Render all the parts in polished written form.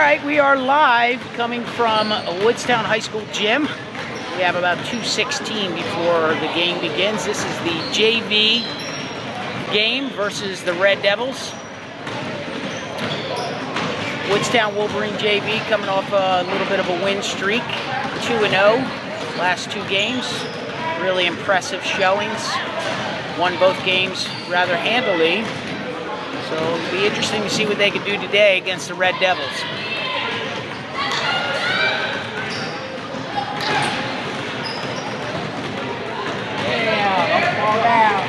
right, we are live coming from Woodstown High School gym. We have about 2:16 before the game begins. This is the JV game versus the Red Devils. Woodstown Wolverine JV coming off a little bit of a win streak, 2-0 last two games. Really impressive showings. Won both games rather handily. So it'll be interesting to see what they can do today against the Red Devils. Yeah, don't fall down.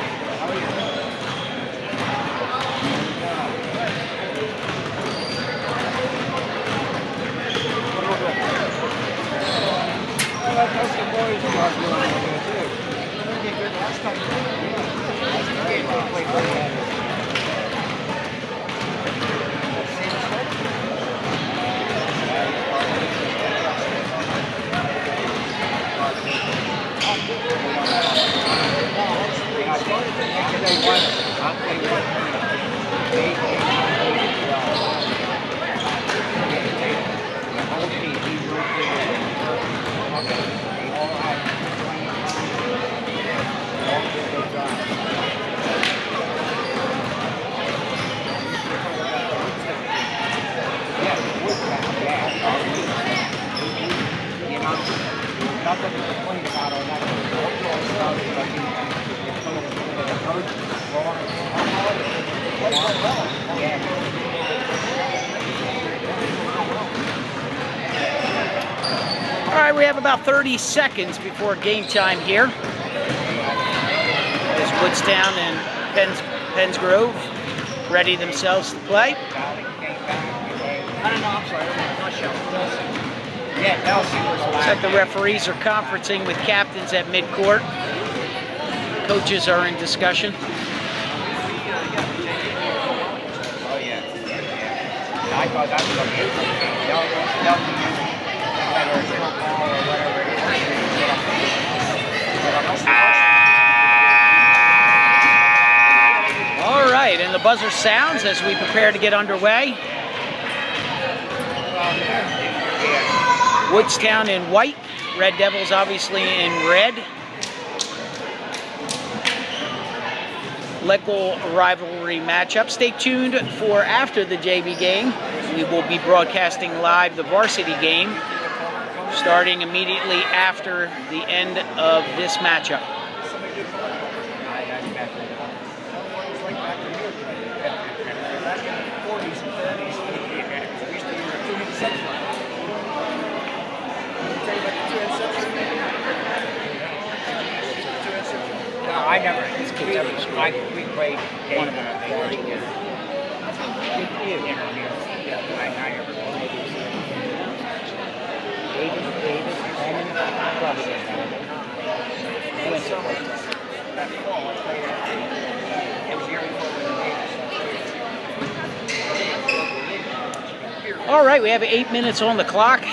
All right, we have about 30 seconds before game time here. As Woodstown and Pennsgrove ready themselves to play. Looks like the referees are conferencing with captains at midcourt. Coaches are in discussion. All right, and the buzzer sounds as we prepare to get underway. Woodstown in white, Red Devils obviously in red. Local rivalry matchup. Stay tuned for after the JV game. We will be broadcasting live the varsity game starting immediately after the end of this matchup. I never. We played one of them. All right, we have 8 minutes on the clock.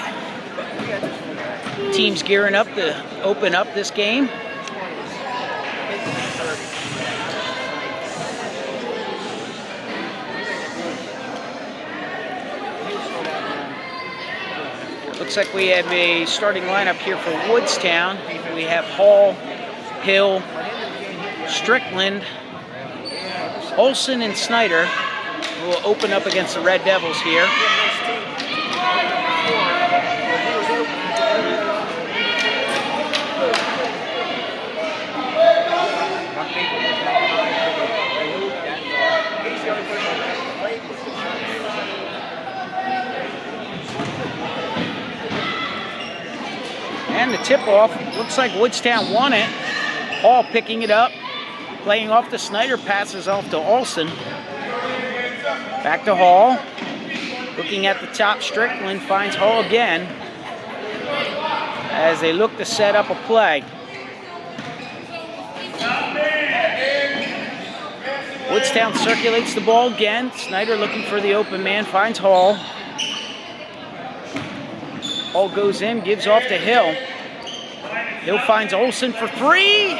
Teams gearing up to open up this game. Looks like we have a starting lineup here for Woodstown. We have Hall, Hill, Strickland, Olson, and Snyder, who will open up against the Red Devils here. And the tip-off, looks like Woodstown won it. Hall picking it up, playing off the Snyder, passes off to Olson. Back to Hall. Looking at the top, Strickland finds Hall again as they look to set up a play. Woodstown circulates the ball again. Snyder looking for the open man, finds Hall. Hall goes in, gives off to Hill. Hill finds Olson for three,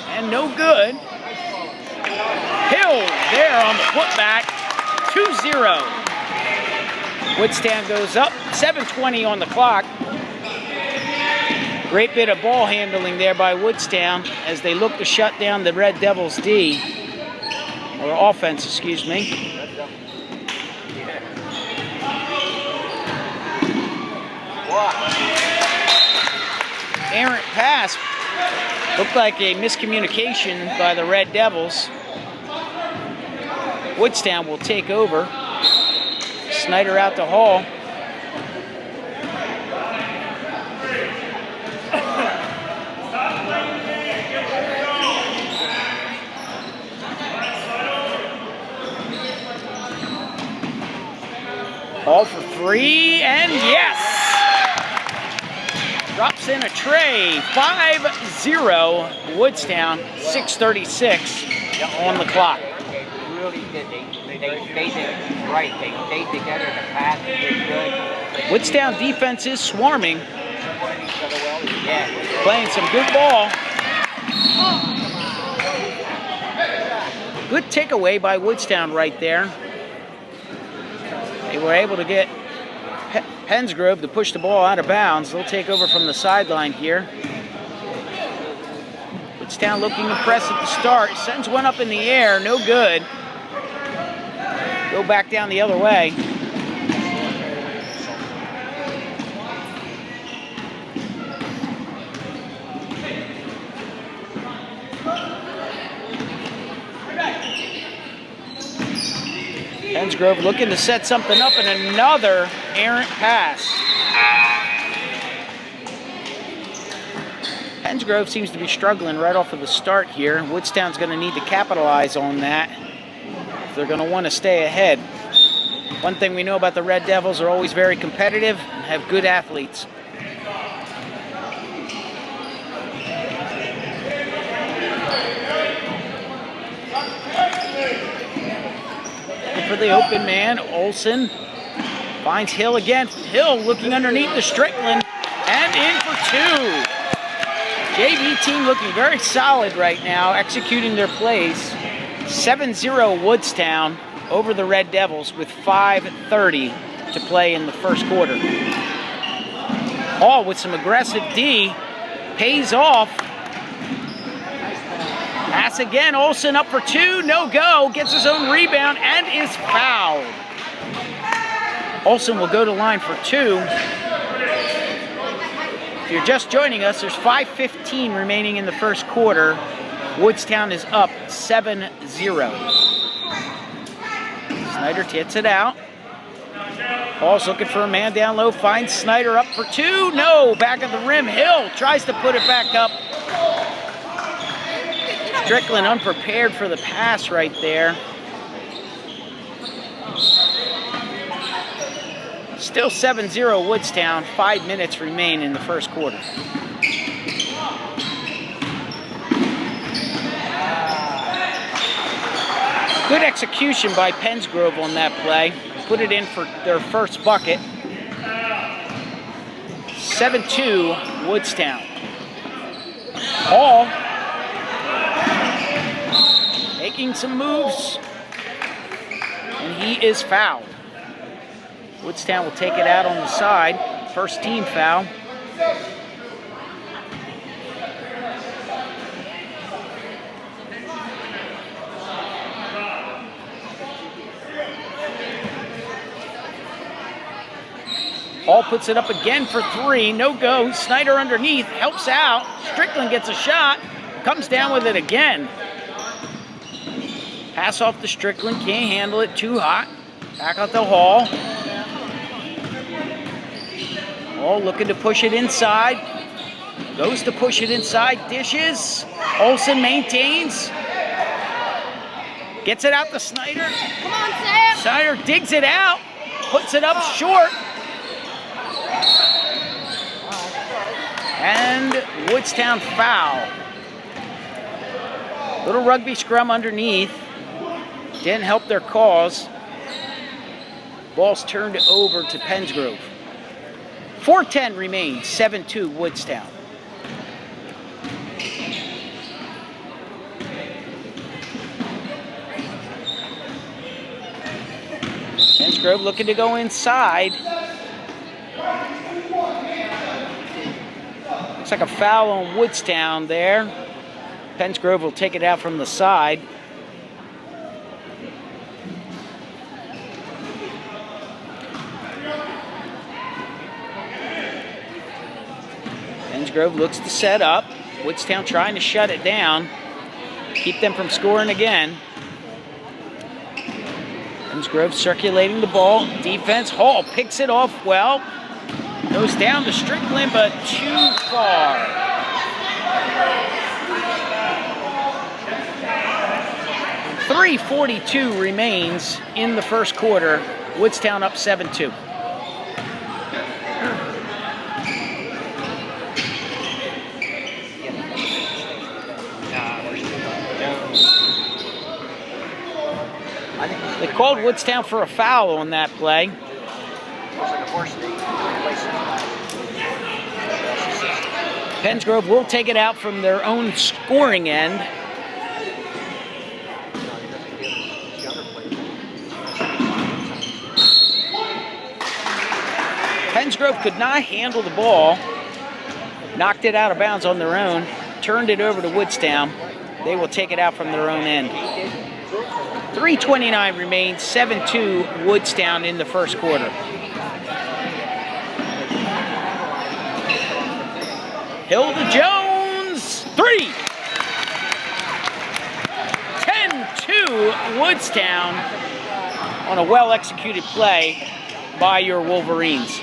and no good. Hill there on the putback, 2-0. Woodstown goes up, 7:20 on the clock. Great bit of ball handling there by Woodstown as they look to shut down the Red Devils D, or offense, excuse me. Errant pass, looked like a miscommunication by the Red Devils. Woodstown will take over. Snyder out to Hall. Hall for three, and yes! Drops in a tray, 5-0 Woodstown, 6:36 on the clock. They really did. They did it right. They stayed together. The pass was good. Woodstown defense is swarming. Yeah. Playing some good ball. Good takeaway by Woodstown right there. They were able to get Pennsgrove to push the ball out of bounds. They'll take over from the sideline here. Woodstown looking impressed at the start. Sends one up in the air, no good. Go back down the other way. Pennsgrove looking to set something up, and another errant pass. Pennsgrove seems to be struggling right off of the start here. Woodstown's going to need to capitalize on that if they're going to want to stay ahead. One thing we know about the Red Devils, are always very competitive and have good athletes. For the open man, Olsen finds Hill again. Hill looking underneath the Strickland and in for two. JV team looking very solid right now, executing their plays. 7-0 Woodstown over the Red Devils with 5:30 to play in the first quarter. Hall with some aggressive D, pays off. Pass again, Olsen up for two, no go, gets his own rebound and is fouled. Olsen will go to line for two. If you're just joining us, there's 5:15 remaining in the first quarter. Woodstown is up 7-0. Snyder hits it out. Hall's looking for a man down low, finds Snyder up for two, no, back at the rim, Hill tries to put it back up. Strickland unprepared for the pass right there. Still 7-0 Woodstown, 5 minutes remain in the first quarter. Good execution by Pennsgrove on that play. Put it in for their first bucket. 7-2 Woodstown. Hall making some moves, and he is fouled. Woodstown will take it out on the side. First team foul. Hall puts it up again for three, no go. Snyder underneath, helps out. Strickland gets a shot, comes down with it again. Pass off to Strickland, can't handle it, too hot. Back out to Hall. Hall looking to push it inside. Goes to push it inside, dishes. Olsen maintains. Gets it out to Snyder. Come on, Sam. Snyder digs it out, puts it up short. And Woodstown foul. Little rugby scrum underneath. Didn't help their cause. Ball's turned over to Pennsgrove. 4:10 remains, 7-2 Woodstown. Pennsgrove looking to go inside. Looks like a foul on Woodstown there. Pennsgrove will take it out from the side. Pennsgrove looks to set up. Woodstown trying to shut it down. Keep them from scoring again. Pennsgrove circulating the ball. Defense, Hall picks it off well. Goes down to Strickland, but too far. .342 remains in the first quarter. Woodstown up 7-2. They called Woodstown for a foul on that play. Pennsgrove will take it out from their own scoring end. Pennsgrove could not handle the ball. Knocked it out of bounds on their own. Turned it over to Woodstown. They will take it out from their own end. 3:29 remains, 7-2 Woodstown in the first quarter. Hilda Jones, 3. 10-2 Woodstown on a well-executed play by your Wolverines.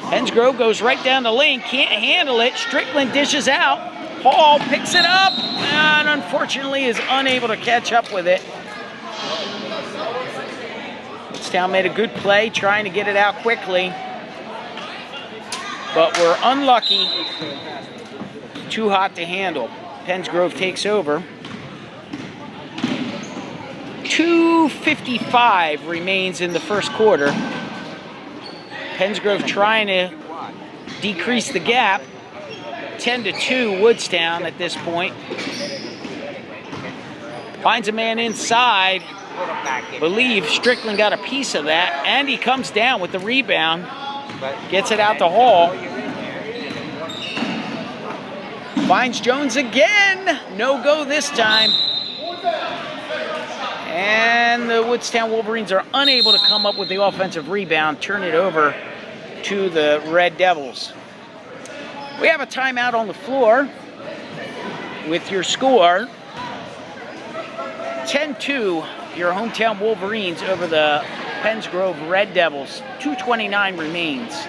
Pennsgrove goes right down the lane, can't handle it. Strickland dishes out. Hall picks it up and unfortunately is unable to catch up with it. Woodstown made a good play trying to get it out quickly, but we're unlucky. Too hot to handle. Pennsgrove takes over. 2:55 remains in the first quarter. Pennsgrove trying to decrease the gap. 10-2 Woodstown at this point. Finds a man inside. Believe Strickland got a piece of that, and he comes down with the rebound. Gets it out to Hall. Finds Jones again. No go this time. And the Woodstown Wolverines are unable to come up with the offensive rebound. Turn it over to the Red Devils. We have a timeout on the floor with your score. 10-2, your hometown Wolverines over the Pennsgrove Red Devils. 2:29 remains.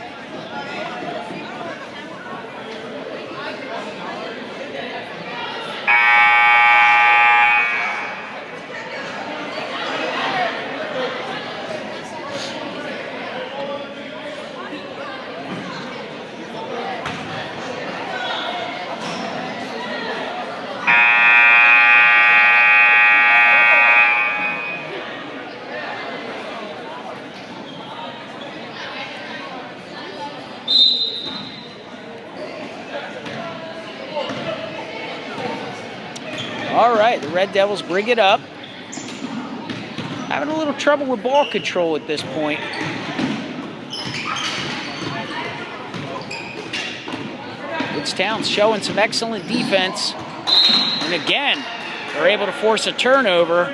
All right, the Red Devils bring it up. Having a little trouble with ball control at this point. Woodstown's showing some excellent defense. And again, they're able to force a turnover.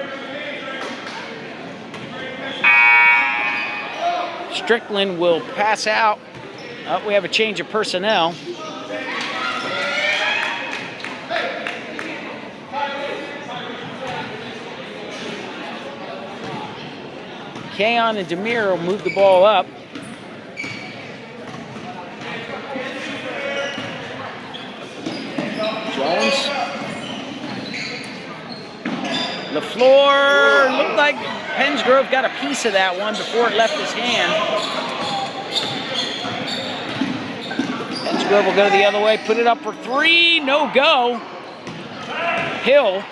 Strickland will pass out. Oh, we have a change of personnel. Kayon and Demir will move the ball up. Jones. LaFleur, looked like Pennsgrove got a piece of that one before it left his hand. Pennsgrove will go the other way, put it up for 3, no go. Hill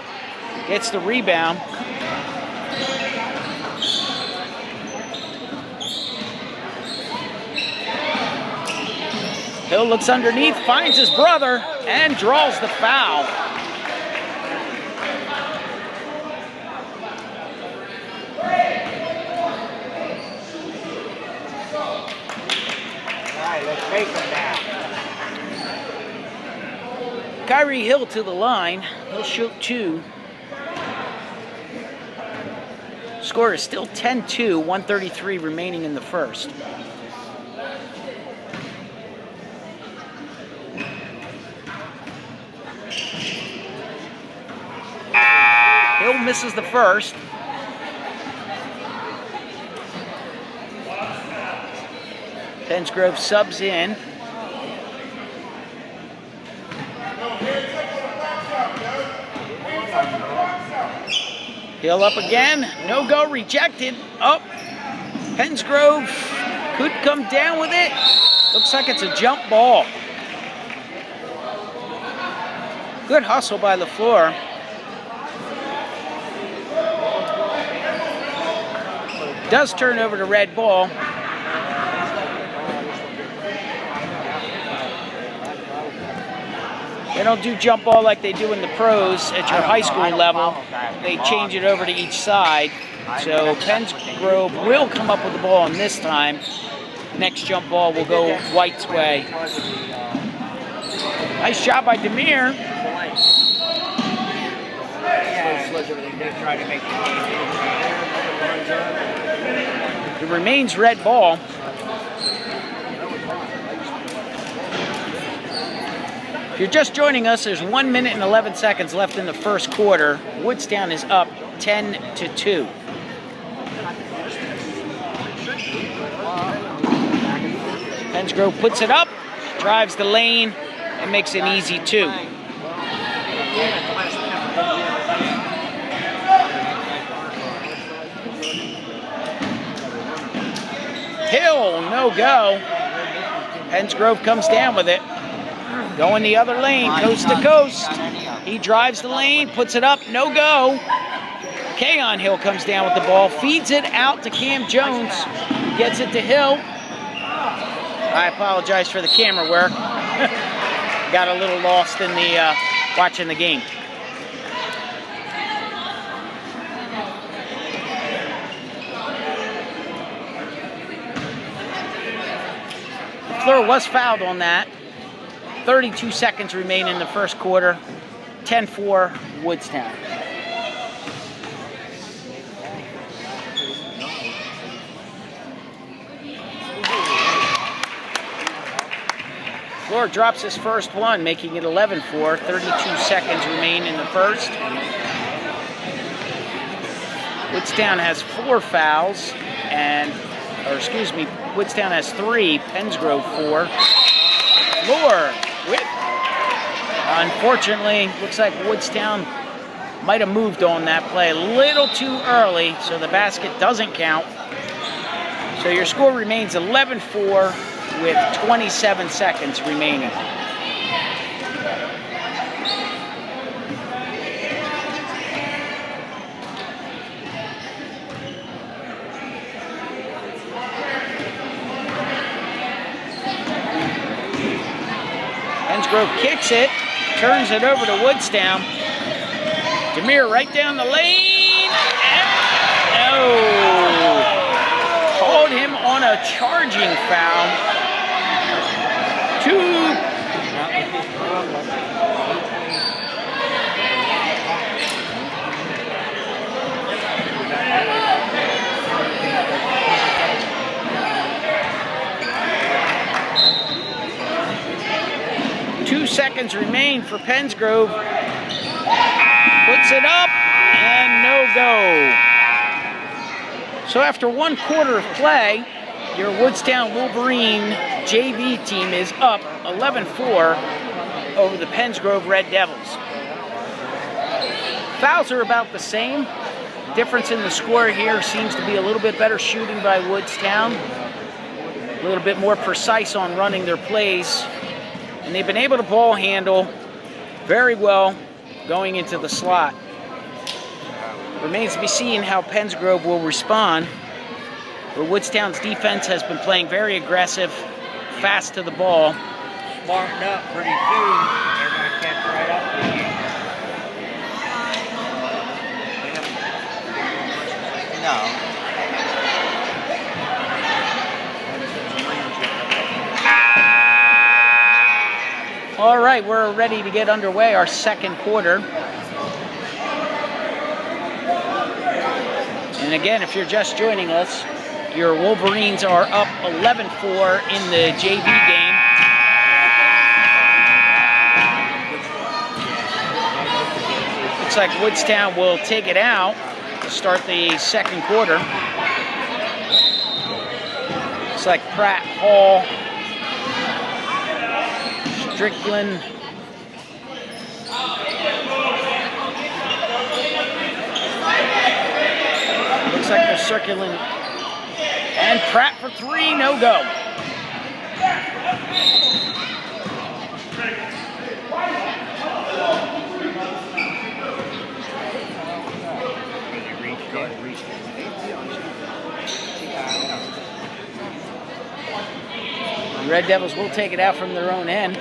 gets the rebound. Hill looks underneath, finds his brother, and draws the foul. Take them down. Kyrie Hill to the line. He'll shoot 2. Score is still 10-2, 1:33 remaining in the first. Hill misses the first. Pennsgrove subs in. Hill up again. No go, rejected. Up. Pennsgrove could come down with it. Looks like it's a jump ball. Good hustle by LaFleur. Does turn over to red ball. They don't do jump ball like they do in the pros at your high school level. They change it over to each side. So Pennsgrove will come up with the ball on this time. Next jump ball will go White's way. Nice shot by Demir. It remains red ball. If you're just joining us, there's 1 minute and 11 seconds left in the first quarter. Woodstown is up 10-2. Pennsgrove puts it up, drives the lane, and makes an easy 2. Hill, no go. Pennsgrove comes down with it. Going the other lane, coast to coast. He drives the lane, puts it up, no go. Kayon Hill comes down with the ball, feeds it out to Cam Jones, gets it to Hill. I apologize for the camera work. Got a little lost in the watching the game. LaFleur was fouled on that. 32 seconds remain in the first quarter. 10-4 Woodstown. LaFleur drops his first one, making it 11-4. 32 seconds remain in the first. Woodstown has 4 fouls, Woodstown has 3, Pennsgrove 4. LaFleur with, unfortunately, looks like Woodstown might have moved on that play a little too early, so the basket doesn't count. So your score remains 11-4 with 27 seconds remaining. Pennsgrove kicks it, turns it over to Woodstown. Demir right down the lane. No. Called him on a charging foul. 2 seconds remain for Pennsgrove. Puts it up and no go. So after 1 quarter of play, your Woodstown Wolverine JV team is up 11-4 over the Pennsgrove Red Devils. Fouls are about the same. Difference in the score here seems to be a little bit better shooting by Woodstown. A little bit more precise on running their plays. And they've been able to ball handle very well going into the slot. Remains to be seen how Pennsgrove will respond. But Woodstown's defense has been playing very aggressive, fast to the ball. Smarten up pretty soon. They're going to catch right up with you. No. right, we're ready to get underway our second quarter. And again, if you're just joining us, your Wolverines are up 11-4 in the JV game. Looks like Woodstown will take it out to start the second quarter. Looks like Pratt, Hall, Strickland, looks like they're circling, and Pratt for three, no go. The Red Devils will take it out from their own end.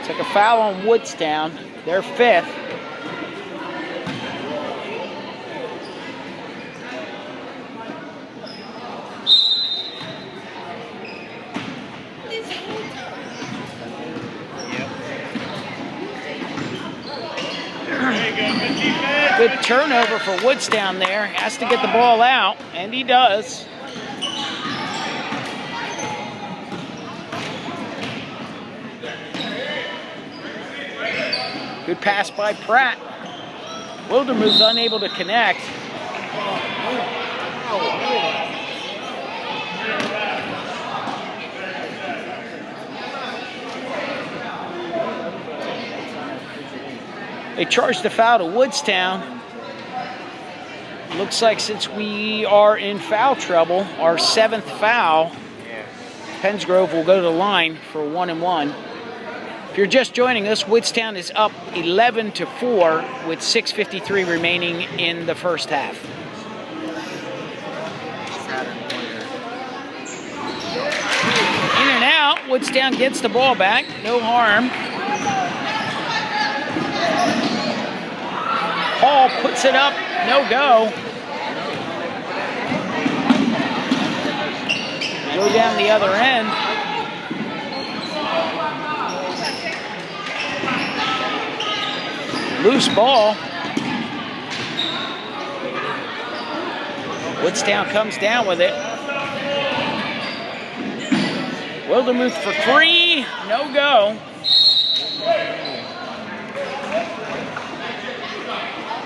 Took a foul on Woodstown, their fifth. Good turnover for Woodstown there. Has to get the ball out, and he does. Good pass by Pratt. Wildermuth's unable to connect. They charged the foul to Woodstown. Looks like since we are in foul trouble, our seventh foul, Pennsgrove will go to the line for 1-1. If you're just joining us, Woodstown is up 11-4 with 6:53 remaining in the first half. In and out, Woodstown gets the ball back, no harm. Hall puts it up, no go. Go down the other end. Loose ball. Woodstown comes down with it. Wildermuth for three, no go.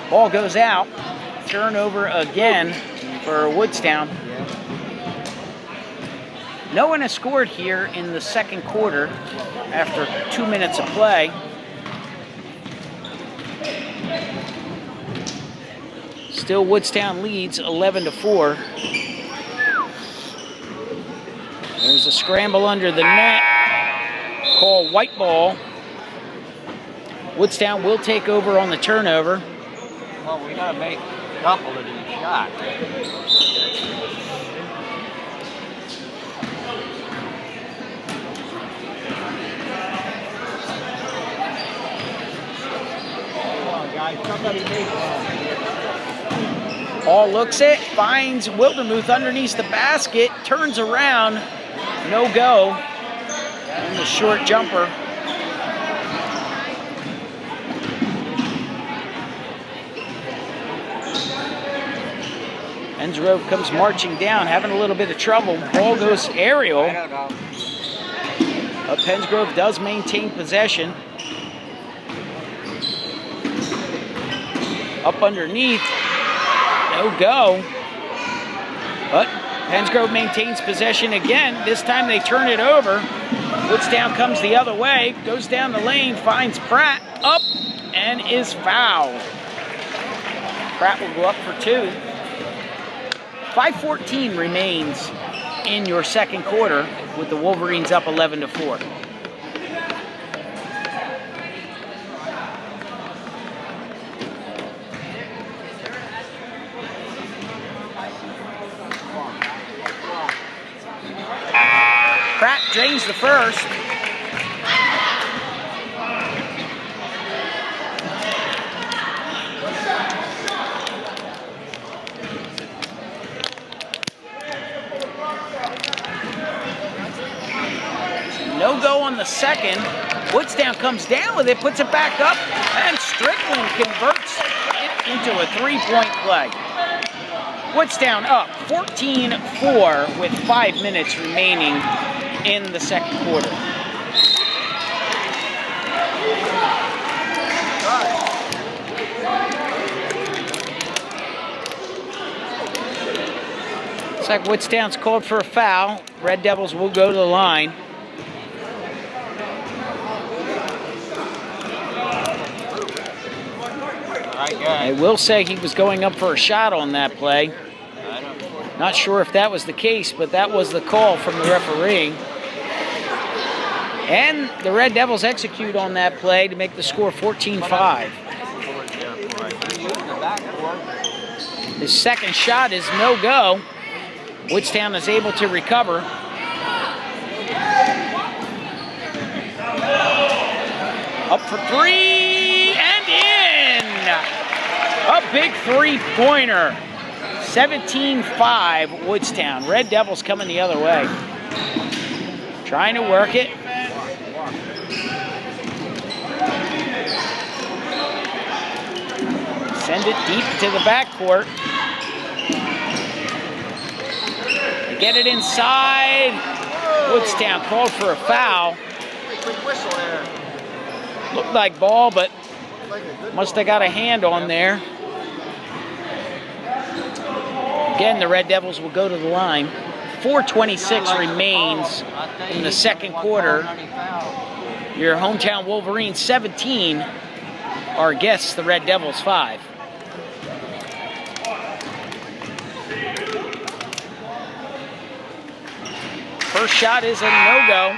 Ball goes out. Turnover again for Woodstown. No one has scored here in the second quarter after 2 minutes of play. Still Woodstown leads 11-4. There's a scramble under the net. Call white ball. Woodstown will take over on the turnover. Well, we gotta make a couple of these shots. Come on, guys, somebody make one. Hall looks it, finds Wildermuth underneath the basket, turns around, no go. And the short jumper. Pennsgrove comes marching down, having a little bit of trouble. Ball goes aerial. I don't know. But Pennsgrove does maintain possession. Up underneath. No go. But Pennsgrove maintains possession again. This time they turn it over. Woodstown comes the other way, goes down the lane, finds Pratt up, and is fouled. Pratt will go up for two. 5:14 remains in your second quarter with the Wolverines up 11-4. drains the first. No go on the second. Woodstown comes down with it, puts it back up, and Strickland converts it into a three-point play. Woodstown up 14-4 with 5 minutes remaining in the second quarter. Looks like Woodstown's called for a foul. Red Devils will go to the line. I will say he was going up for a shot on that play. Not sure if that was the case, but that was the call from the referee. And the Red Devils execute on that play to make the score 14-5. His second shot is no go. Woodstown is able to recover. Up for three and in! A big three-pointer. 17-5 Woodstown. Red Devils coming the other way. Trying to work it. Send it deep to the backcourt. They get it inside. Woodstown called for a foul. Looked like ball, but must have got a hand on there. Again, the Red Devils will go to the line. 4:26 remains in the second quarter. Your hometown Wolverines 17. Our guests, the Red Devils 5. First shot is a no-go.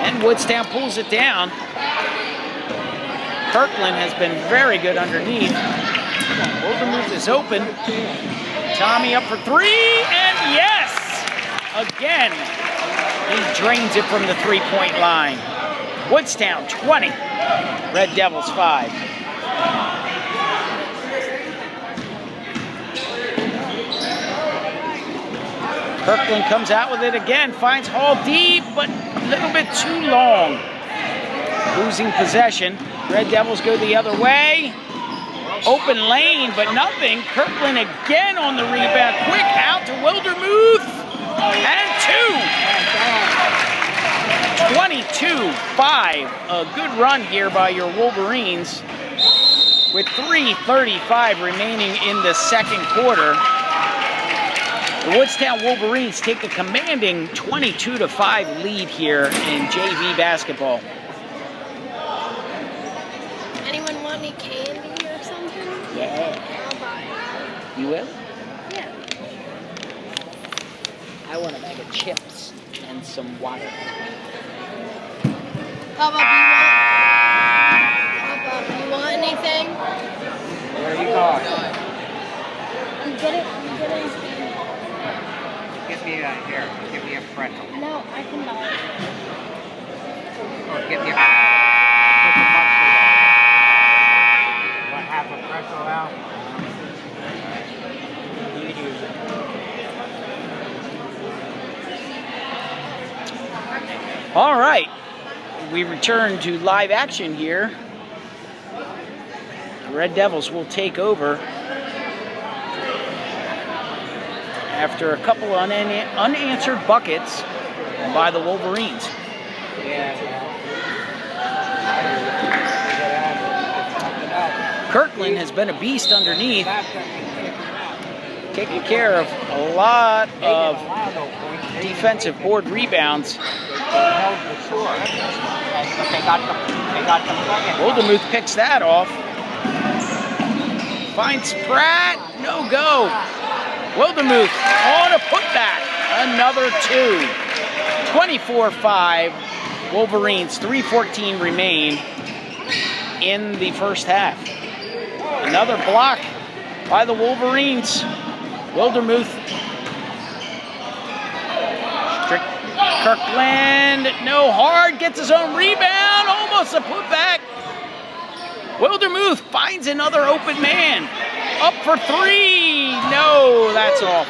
And Woodstown pulls it down. Kirkland has been very good underneath. Wolverines is open. Tommy up for three, and yes! Again, he drains it from the three-point line. Woodstown 20, Red Devils 5. Kirkland comes out with it again, finds Hall deep, but a little bit too long. Losing possession. Red Devils go the other way. Open lane, but nothing. Kirkland again on the rebound. Quick out to Wildermuth. And two. 22-5. A good run here by your Wolverines with 3:35 remaining in the second quarter. The Woodstown Wolverines take a commanding 22-5 lead here in JV basketball. Anyone want any candy or something? Yeah. I'll buy it. You will? Yeah. I want a bag of chips and some water. Papa, do you want anything? Where are you going? I'm getting Give me a, here, give me a pretzel. No, I can buy it. Or give me a What, half a pretzel out? All right, we return to live action here. The Red Devils will take over after a couple unanswered buckets by the Wolverines. Kirkland has been a beast underneath, taking care of a lot of defensive board rebounds. Wildermuth picks that off. Finds Pratt, no go. Wildermuth on a putback, another two. 24-5, Wolverines, 3:14 remain in the first half. Another block by the Wolverines. Wildermuth. Kirkland, no, hard, gets his own rebound, almost a putback. Wildermuth finds another open man. Up for three. No, that's off.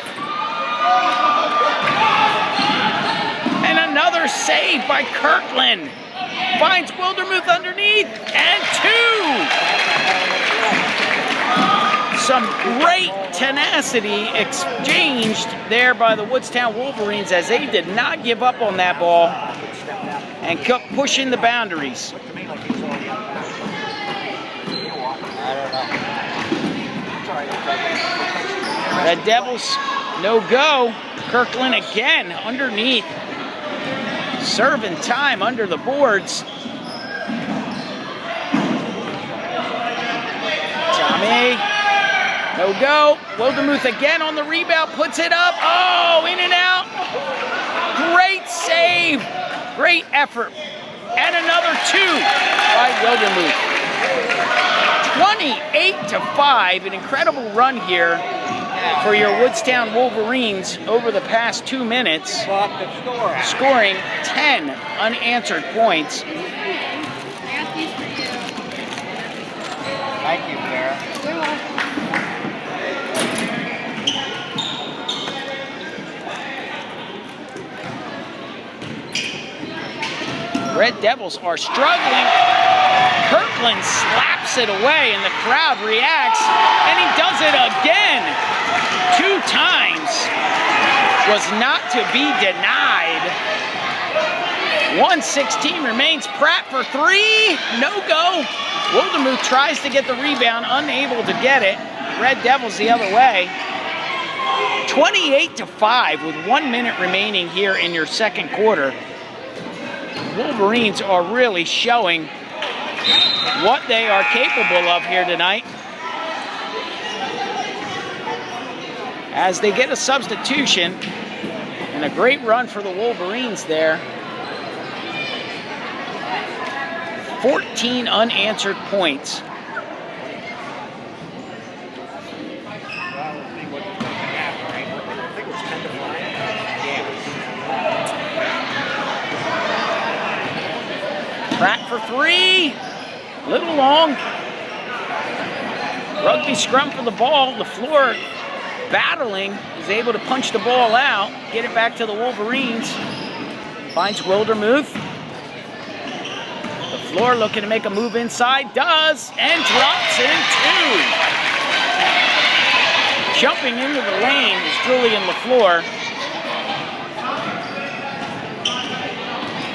And another save by Kirkland. Finds Wildermuth underneath, and two. Some great tenacity exchanged there by the Woodstown Wolverines as they did not give up on that ball and kept pushing the boundaries. Red Devils, no go. Kirkland again underneath. Serving time under the boards. Tommy, no go. Wildermuth again on the rebound, puts it up. Oh, in and out. Great save. Great effort. And another two by Wildermuth. 28-5, an incredible run here for your Woodstown Wolverines over the past 2 minutes, scoring 10 unanswered points. Thank you, Claire. You're welcome. Red Devils are struggling. Kirkland slaps it away and the crowd reacts, and he does it again. 2 times. Was not to be denied. 1:16 remains. Pratt for three. No go. Wildermuth tries to get the rebound, unable to get it. Red Devils the other way. 28-5 with 1 minute remaining here in your second quarter. Wolverines are really showing what they are capable of here tonight. As they get a substitution, and a great run for the Wolverines there. 14 unanswered points. Pratt for three. Little long. Rugby scrum for the ball. The floor battling, is able to punch the ball out, get it back to the Wolverines. Finds Wildermuth. The floor looking to make a move inside, does, and drops in two. Jumping into the lane is Julian LaFleur.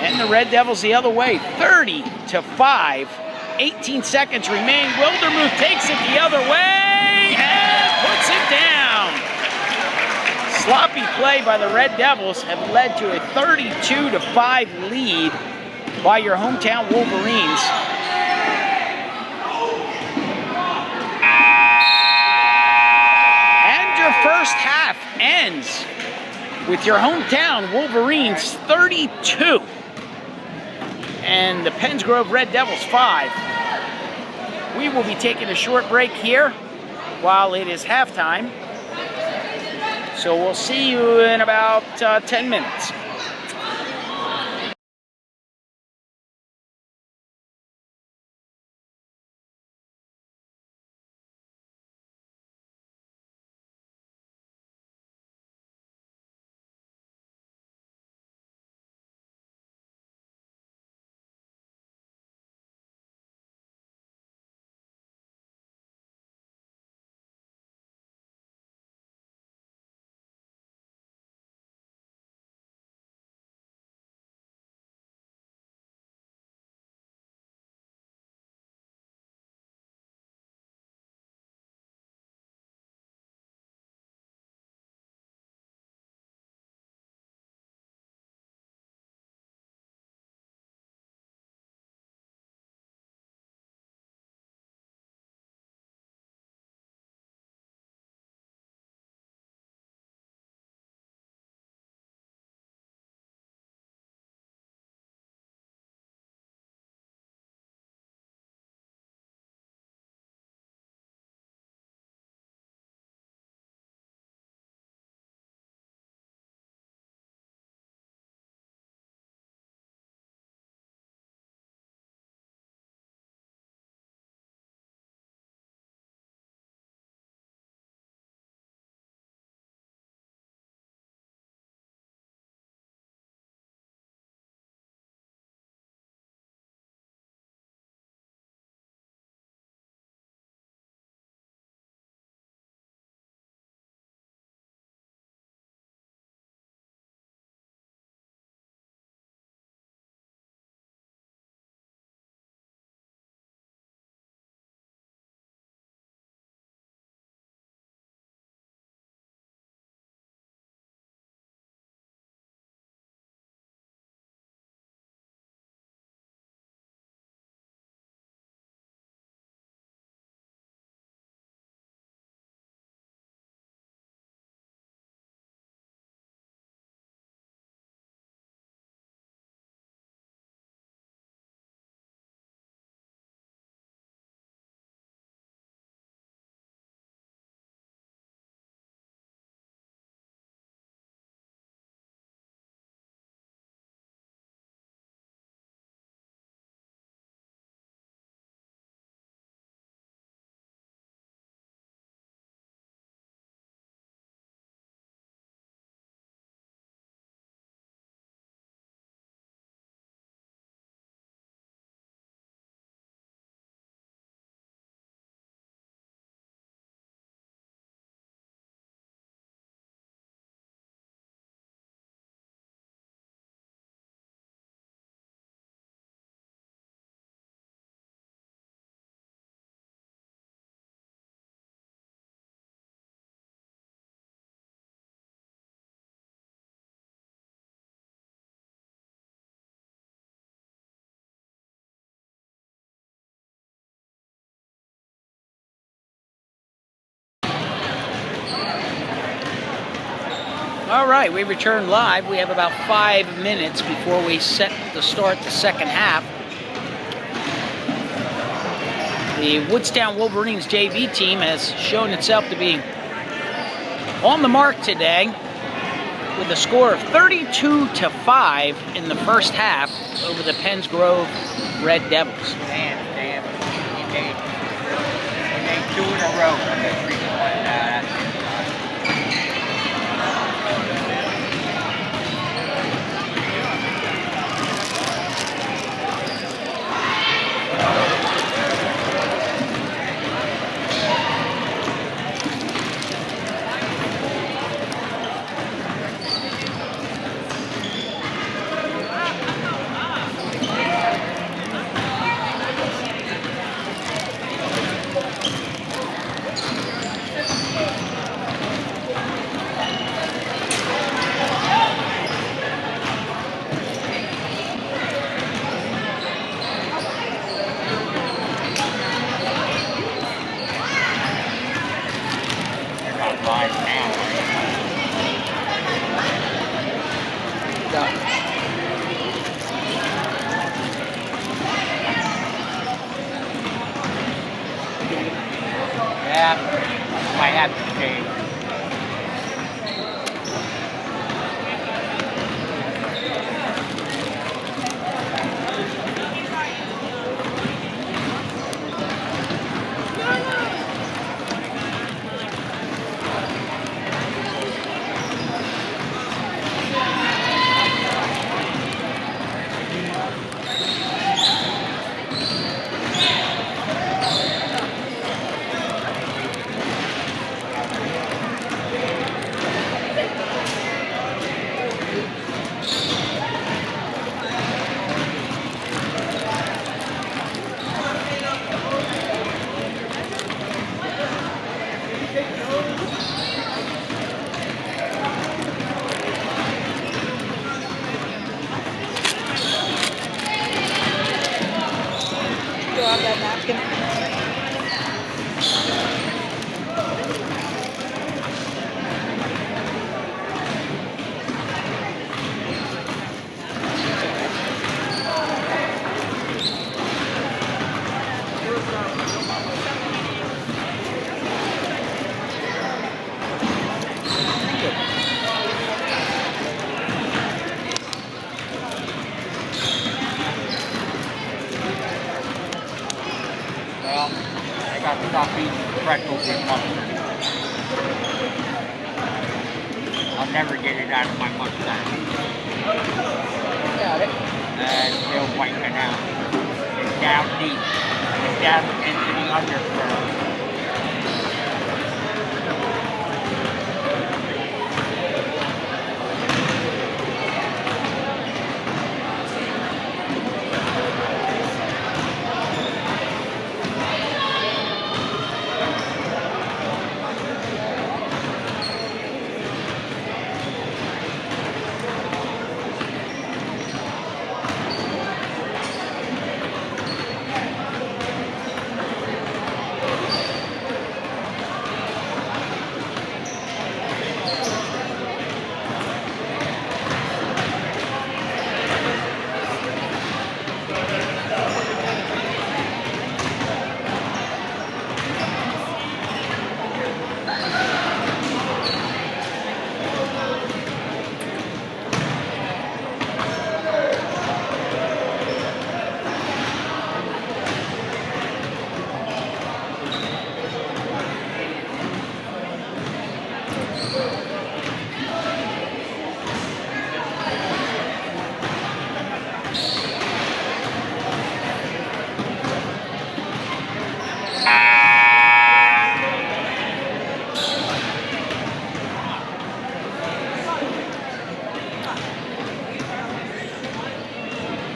And the Red Devils the other way, 30-5. 18 seconds remain. Wildermuth takes it the other way and puts it down. Sloppy play by the Red Devils have led to a 32-5 lead by your hometown Wolverines. And your first half ends with your hometown Wolverines 32 and the Pennsgrove Red Devils 5. We will be taking a short break here while it is halftime. So we'll see you in about 10 minutes. All right, we return live. We have about 5 minutes before we set to start the second half. The Woodstown Wolverines JV team has shown itself to be on the mark today with a score of 32-5 in the first half over the Pennsgrove Red Devils. Damn. He made 2 in a row from the 3-1. Yeah, might have to change. Grab that napkin. Well, I got to stop eating pretzels with mustard. I'll never get it out of my mustache. Got it. And still wiping out. It's down deep. It's down into the underfur.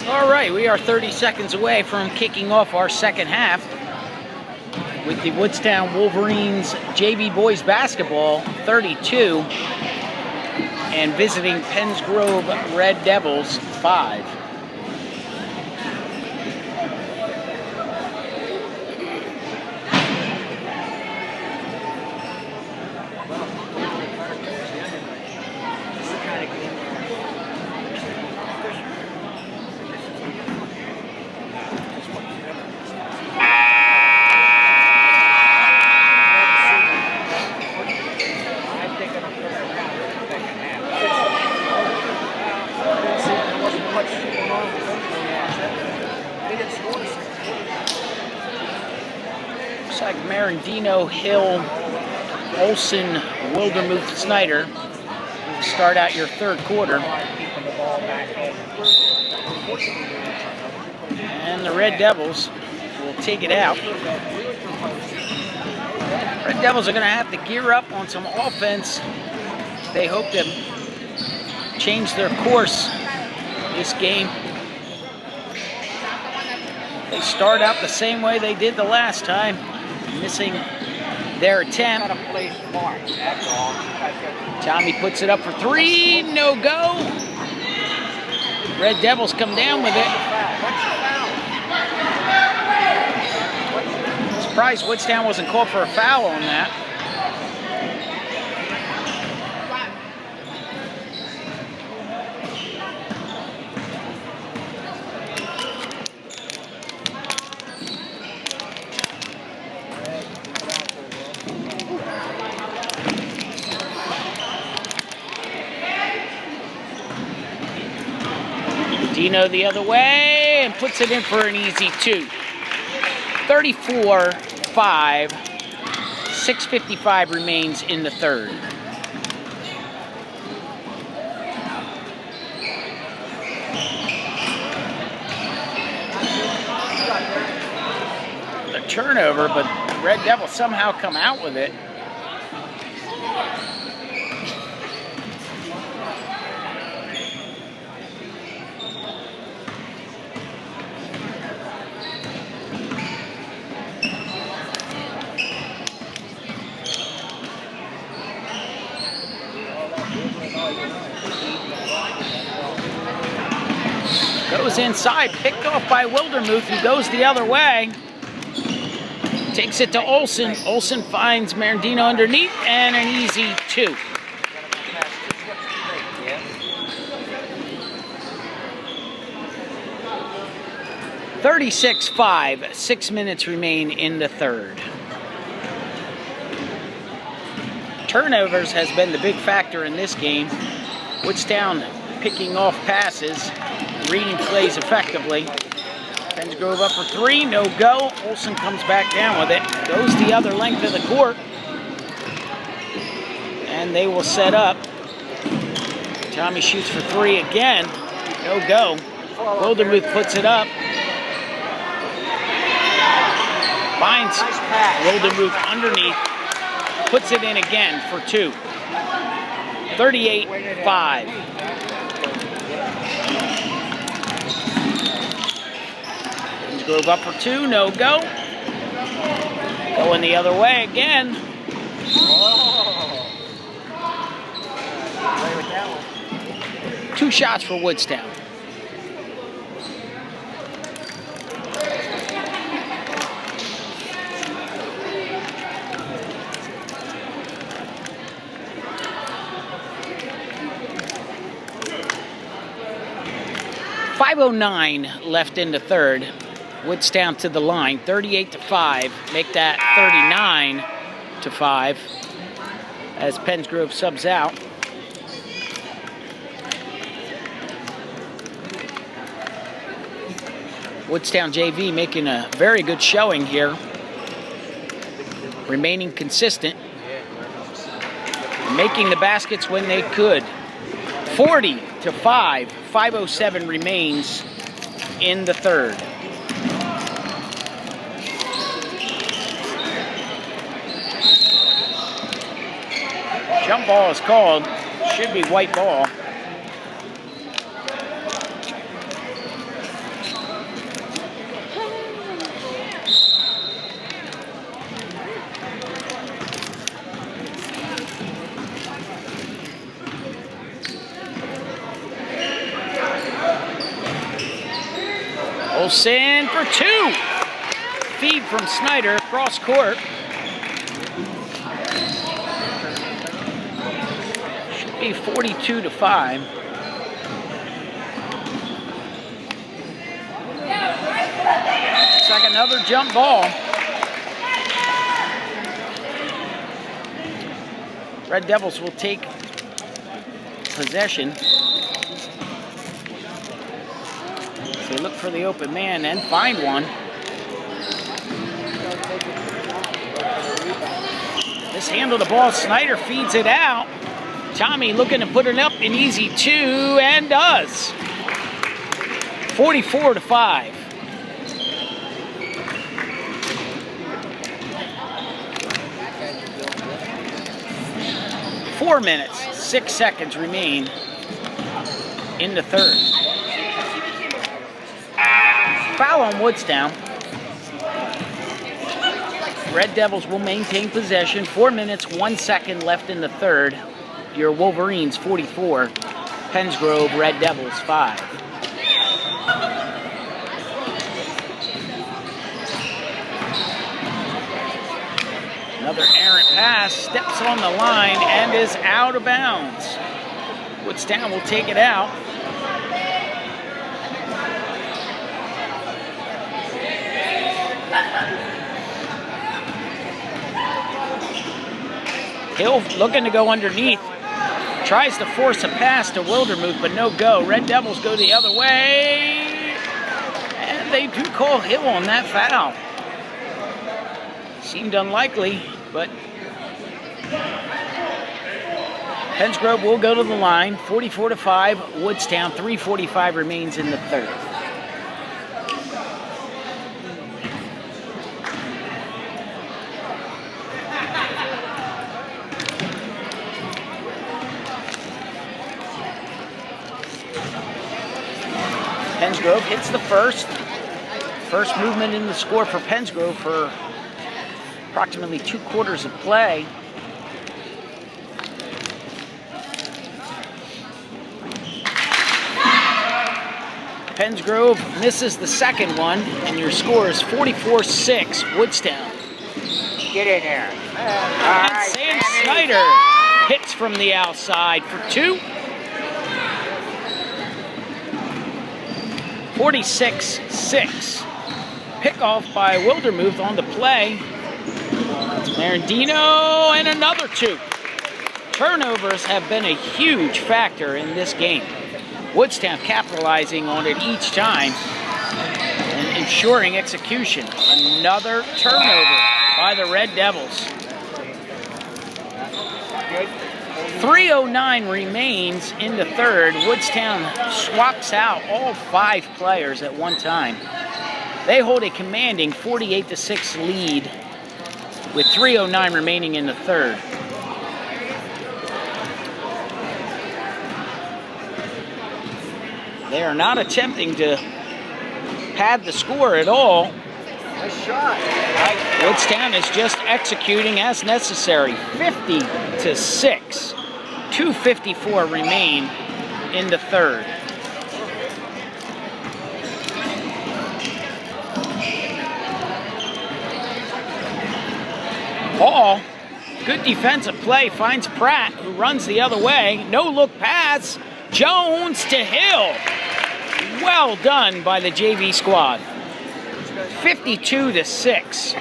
All right, we are 30 seconds away from kicking off our second half with the Woodstown Wolverines JV boys basketball 32 and visiting Pennsgrove Red Devils 5. Looks like Marandino, Hill, Olson, Wildermuth, Snyder start out your third quarter. And the Red Devils will take it out. Red Devils are going to have to gear up on some offense. They hope to change their course this game. They start out the same way they did the last time, missing their attempt. Tommy puts it up for three, no go. Red Devils come down with it. Surprised Woodstown wasn't called for a foul on that. Dino the other way and puts it in for an easy two. 34-5. 6:55 remains in the third. The turnover, but the Red Devils somehow come out with it. Goes inside, picked off by Wildermuth, who goes the other way. Takes it to Olson. Olson finds Marandino underneath, and an easy two. $36-5. 6 minutes remain in the third. Turnovers has been the big factor in this game. Woodstown picking off passes, reading plays effectively. Pennsgrove up for three, no go. Olson comes back down with it. Goes the other length of the court. And they will set up. Tommy shoots for three again. No go. Wildermuth puts it up. Finds Wildermuth underneath. Puts it in again for two. 38-5. Pennsgrove up for two, no go. Going the other way again. Two shots for Woodstown. .509 left in the third. Woodstown to the line, 38-5. Make that 39-5 as Pennsgrove subs out. Woodstown JV making a very good showing here. Remaining consistent. Making the baskets when they could. 40-5. 5:07 remains in the third. Jump ball is called. Should be white ball. Olson for two. Feed from Snyder, cross court. Should be 42-5. Looks like another jump ball. Red Devils will take possession. They look for the open man and find one. handle the ball. Snyder feeds it out. Tommy looking to put it up, an easy 2, and does. 44-5. Four minutes, 6 seconds remain in the third. Foul on Woodstown. Red Devils will maintain possession. 4 minutes, 1 second left in the third. Your Wolverines 44, Pennsgrove Red Devils 5. Another errant pass, steps on the line and is out of bounds. Woodstown will take it out. Hill looking to go underneath. Tries to force a pass to Wildermuth, but no go. Red Devils go the other way. And they do call Hill on that foul. Seemed unlikely, but Pennsgrove will go to the line. 44-5, Woodstown. 3:45 remains in the third. Pennsgrove hits the first. First movement in the score for Pennsgrove for approximately 2 quarters of play. Pennsgrove misses the second one, and your score is 44-6, Woodstown. Get in there. And Sam Snyder hits from the outside for 2. 46-6. Pickoff by Wildermuth on the play. Marandino and another 2. Turnovers have been a huge factor in this game. Woodstown capitalizing on it each time and ensuring execution. Another turnover by the Red Devils. 3:09 remains in the third. Woodstown swaps out all 5 players at one time. They hold a commanding 48-6 lead with 3:09 remaining in the third. They are not attempting to pad the score at all. Nice shot. Woodstown is just executing as necessary. 50-6. 2:54 remain in the third. Hall, good defensive play, finds Pratt, who runs the other way. No look pass. Jones to Hill. Well done by the JV squad. 52-6.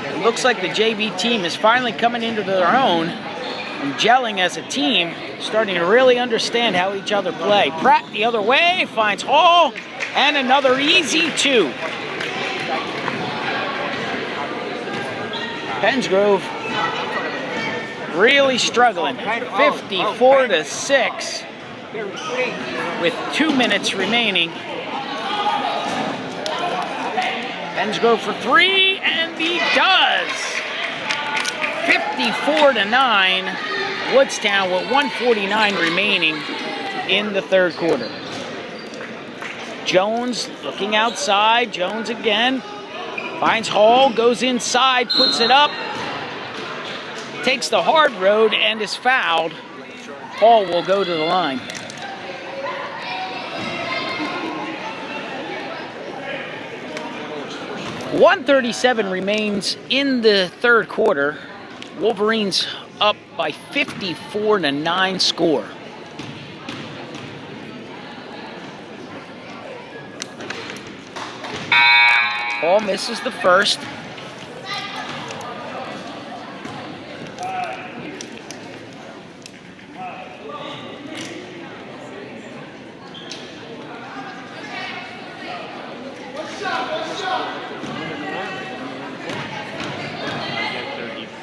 It looks like the JV team is finally coming into their own and gelling as a team, starting to really understand how each other play. Pratt the other way, finds Hall, and another easy 2. Pennsgrove really struggling. 54-6 with 2 minutes remaining. Pennsgrove for 3, and he does. 54-9. Woodstown with 1:49 remaining in the third quarter. Jones looking outside. Jones again. Finds Hall, goes inside, puts it up. Takes the hard road and is fouled. Hall will go to the line. .137 remains in the third quarter. Wolverines up by 54-9 score. Hall misses the first.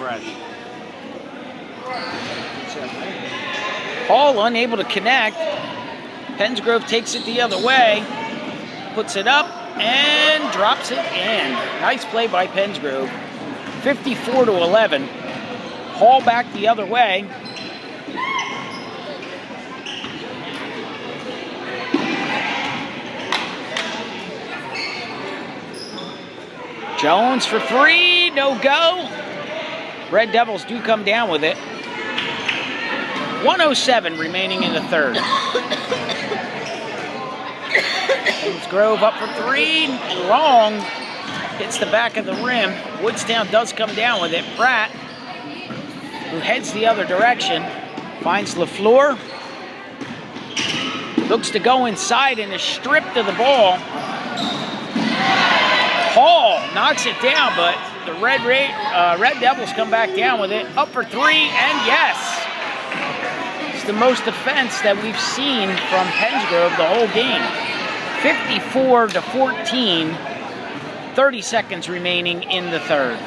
rush. Hall unable to connect. Pennsgrove takes it the other way, puts it up, and drops it in. Nice play by Pennsgrove. 54-11. Hall back the other way. Jones for three, no go. Red Devils do come down with it. 1:07 remaining in the third. Pennsgrove up for three, long. Hits the back of the rim. Woodstown does come down with it. Pratt, who heads the other direction, finds LaFleur. Looks to go inside and is stripped of the ball. Hall knocks it down, but the Red Devils come back down with it. Up for three, and yes! It's the most defense that we've seen from Pennsgrove the whole game. 54-14, 30 seconds remaining in the third.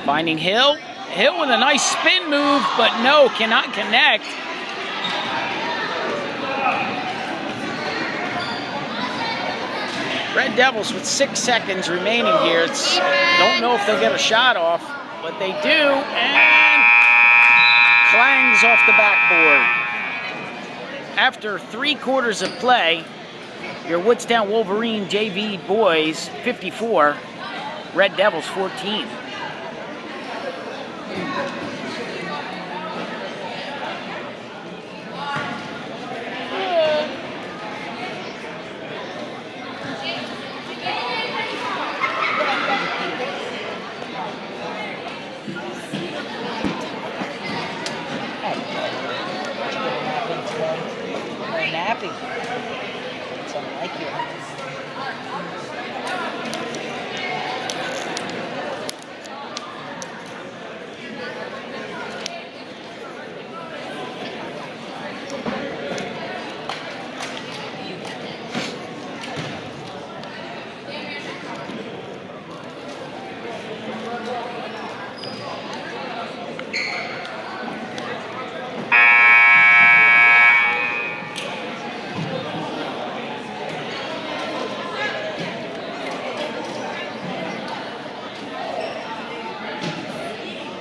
Finding Hill. Hill with a nice spin move, but no, cannot connect. Red Devils with 6 seconds remaining here. Don't know if they'll get a shot off, but they do, and clangs off the backboard. After 3 quarters of play, your Woodstown Wolverine JV boys 54, Red Devils 14.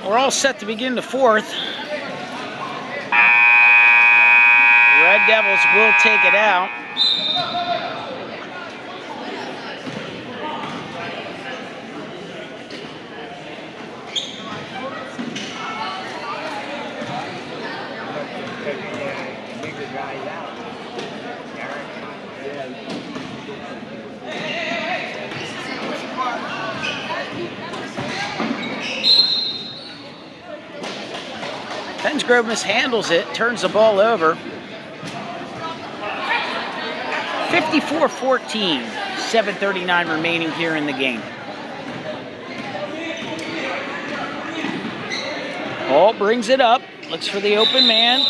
We're all set to begin the fourth. Red Devils will take it out. Pennsgrove mishandles it, turns the ball over. 54-14, 7:39 remaining here in the game. Hall brings it up, looks for the open man.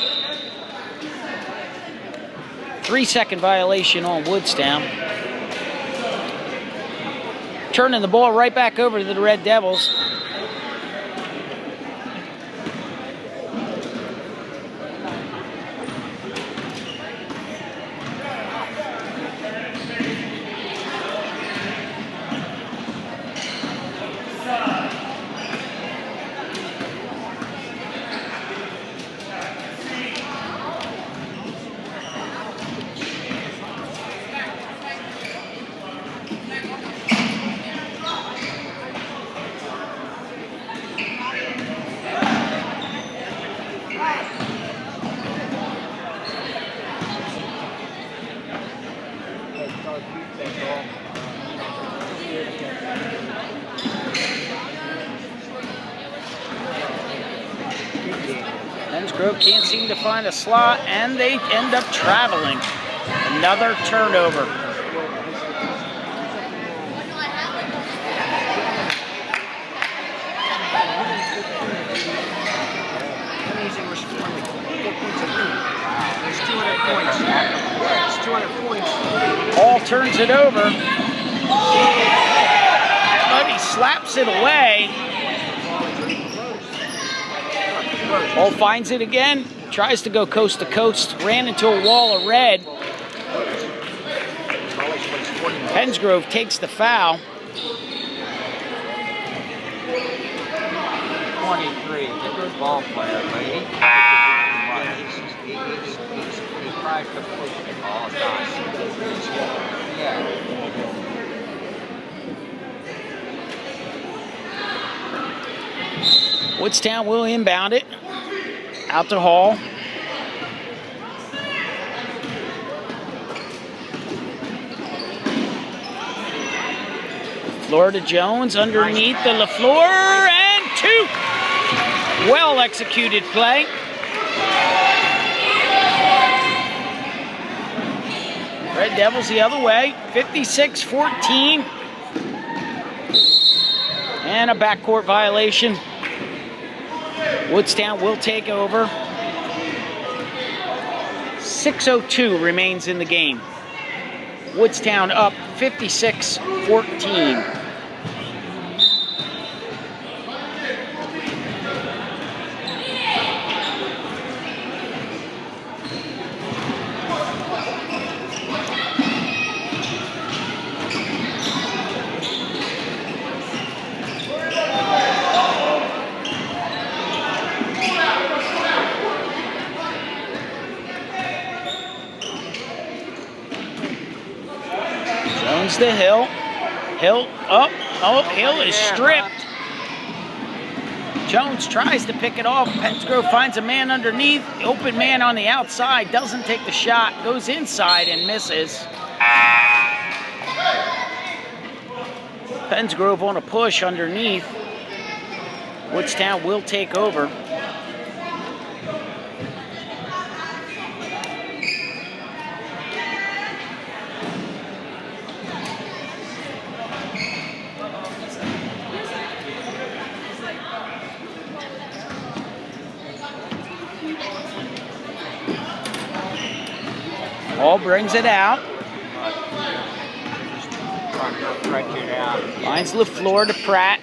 3-second violation on Woodstown. Turning the ball right back over to the Red Devils. Pennsgrove can't seem to find a slot, and they end up traveling. Another turnover. turns it over. But he slaps it away. Hall finds it again. Tries to go coast to coast. Ran into a wall of red. Pennsgrove takes the foul. 23, he's a good ball player, but he tries to push it all the time. Yeah. Woodstown will inbound it. Out to Hall. Florida Jones underneath the LaFleur, and 2. Well executed play. Red Devils the other way, 56-14. And a backcourt violation. Woodstown will take over. 6:02 remains in the game. Woodstown up 56-14. Jones to Hill. Hill up. Oh, Hill is stripped. Jones tries to pick it off. Pennsgrove finds a man underneath. Open man on the outside. Doesn't take the shot. Goes inside and misses. Pennsgrove on a push underneath. Woodstown will take over. Hall brings it out. Finds LaFleur to Pratt.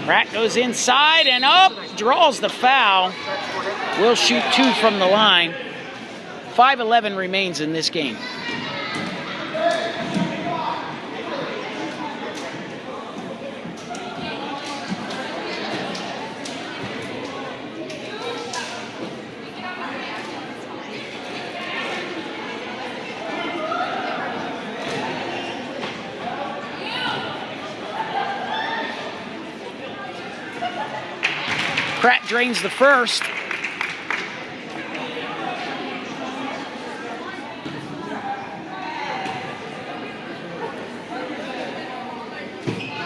Pratt goes inside and up. Draws the foul. Will shoot 2 from the line. 5:11 remains in this game. Pratt drains the first.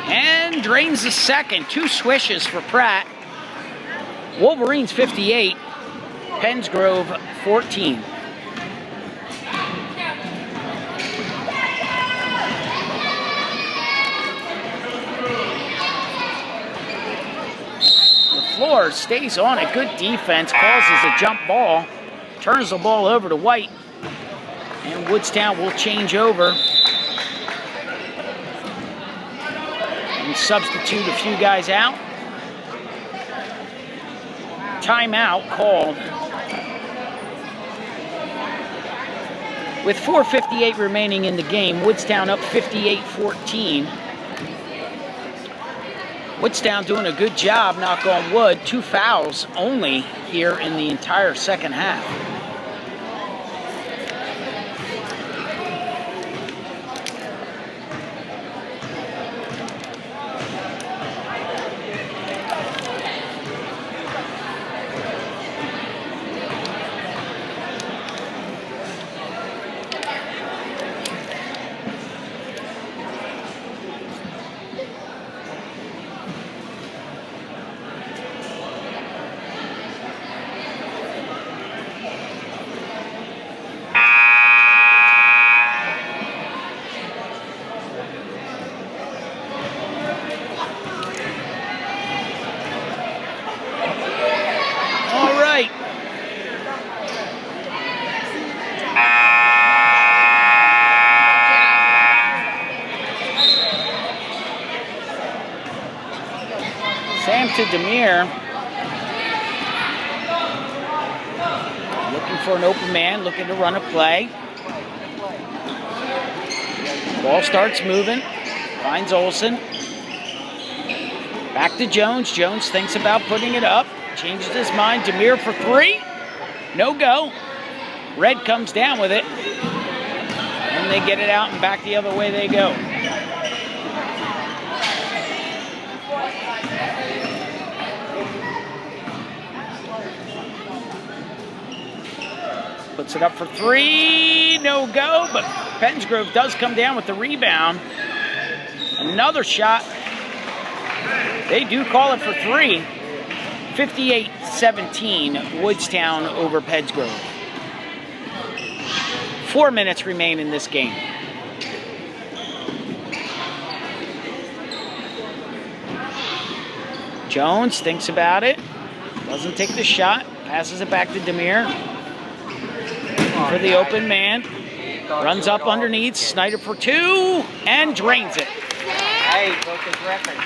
And drains the second. 2 swishes for Pratt. Wolverines 58, Pennsgrove 14. LaFleur stays on it. Good defense. Causes a jump ball. Turns the ball over to White. And Woodstown will change over. And substitute a few guys out. Timeout called. With 4:58 remaining in the game, Woodstown up 58-14. Woodstown doing a good job, knock on wood. 2 fouls only here in the entire second half. to Demir. Looking for an open man, looking to run a play. Ball starts moving, finds Olsen. Back to Jones. Jones thinks about putting it up, changes his mind. Demir for three. No go. Red comes down with it. And they get it out and back the other way they go. Puts it up for three. No go, but Pennsgrove does come down with the rebound. Another shot. They do call it for three. 58-17, Woodstown over Pennsgrove. 4 minutes remain in this game. Jones thinks about it. Doesn't take the shot. Passes it back to Demir. For the open man. Runs up underneath. Snyder for two. And drains it. Hey, broke his record.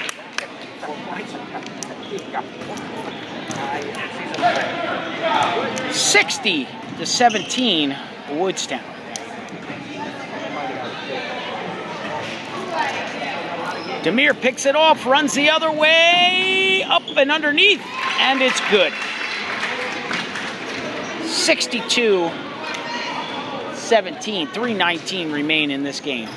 60-17, Woodstown. Demir picks it off, runs the other way, up and underneath, and it's good. 62-17, 3:19 remain in this game.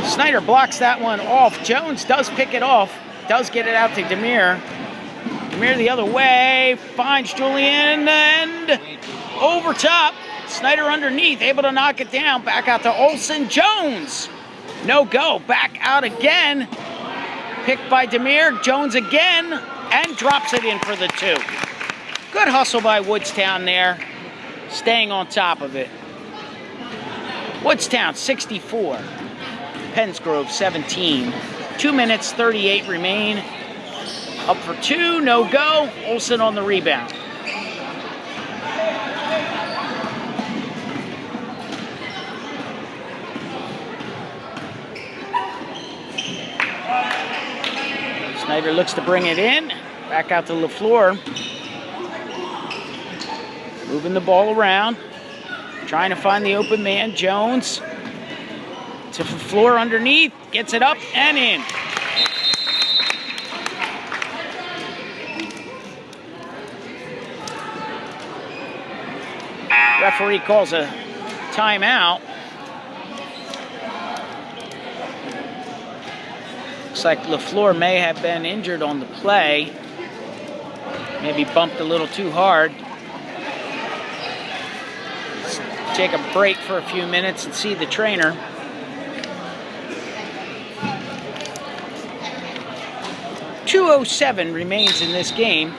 Snyder blocks that one off. Jones does pick it off, does get it out to Demir. Demir the other way, finds Julian, and over top. Snyder underneath, able to knock it down. Back out to Olsen. Jones, no go. Back out again. Picked by Demir. Jones again, and drops it in for the two. Good hustle by Woodstown there, staying on top of it. Woodstown 64. Pennsgrove 17. 2 minutes, 38 remain. Up for two, no go. Olsen on the rebound. Snyder looks to bring it in. Back out to LaFleur. Moving the ball around. Trying to find the open man, Jones. To LaFleur underneath. Gets it up and in. Referee calls a timeout. Looks like LaFleur may have been injured on the play. Maybe bumped a little too hard. Let's take a break for a few minutes and see the trainer. .207 remains in this game.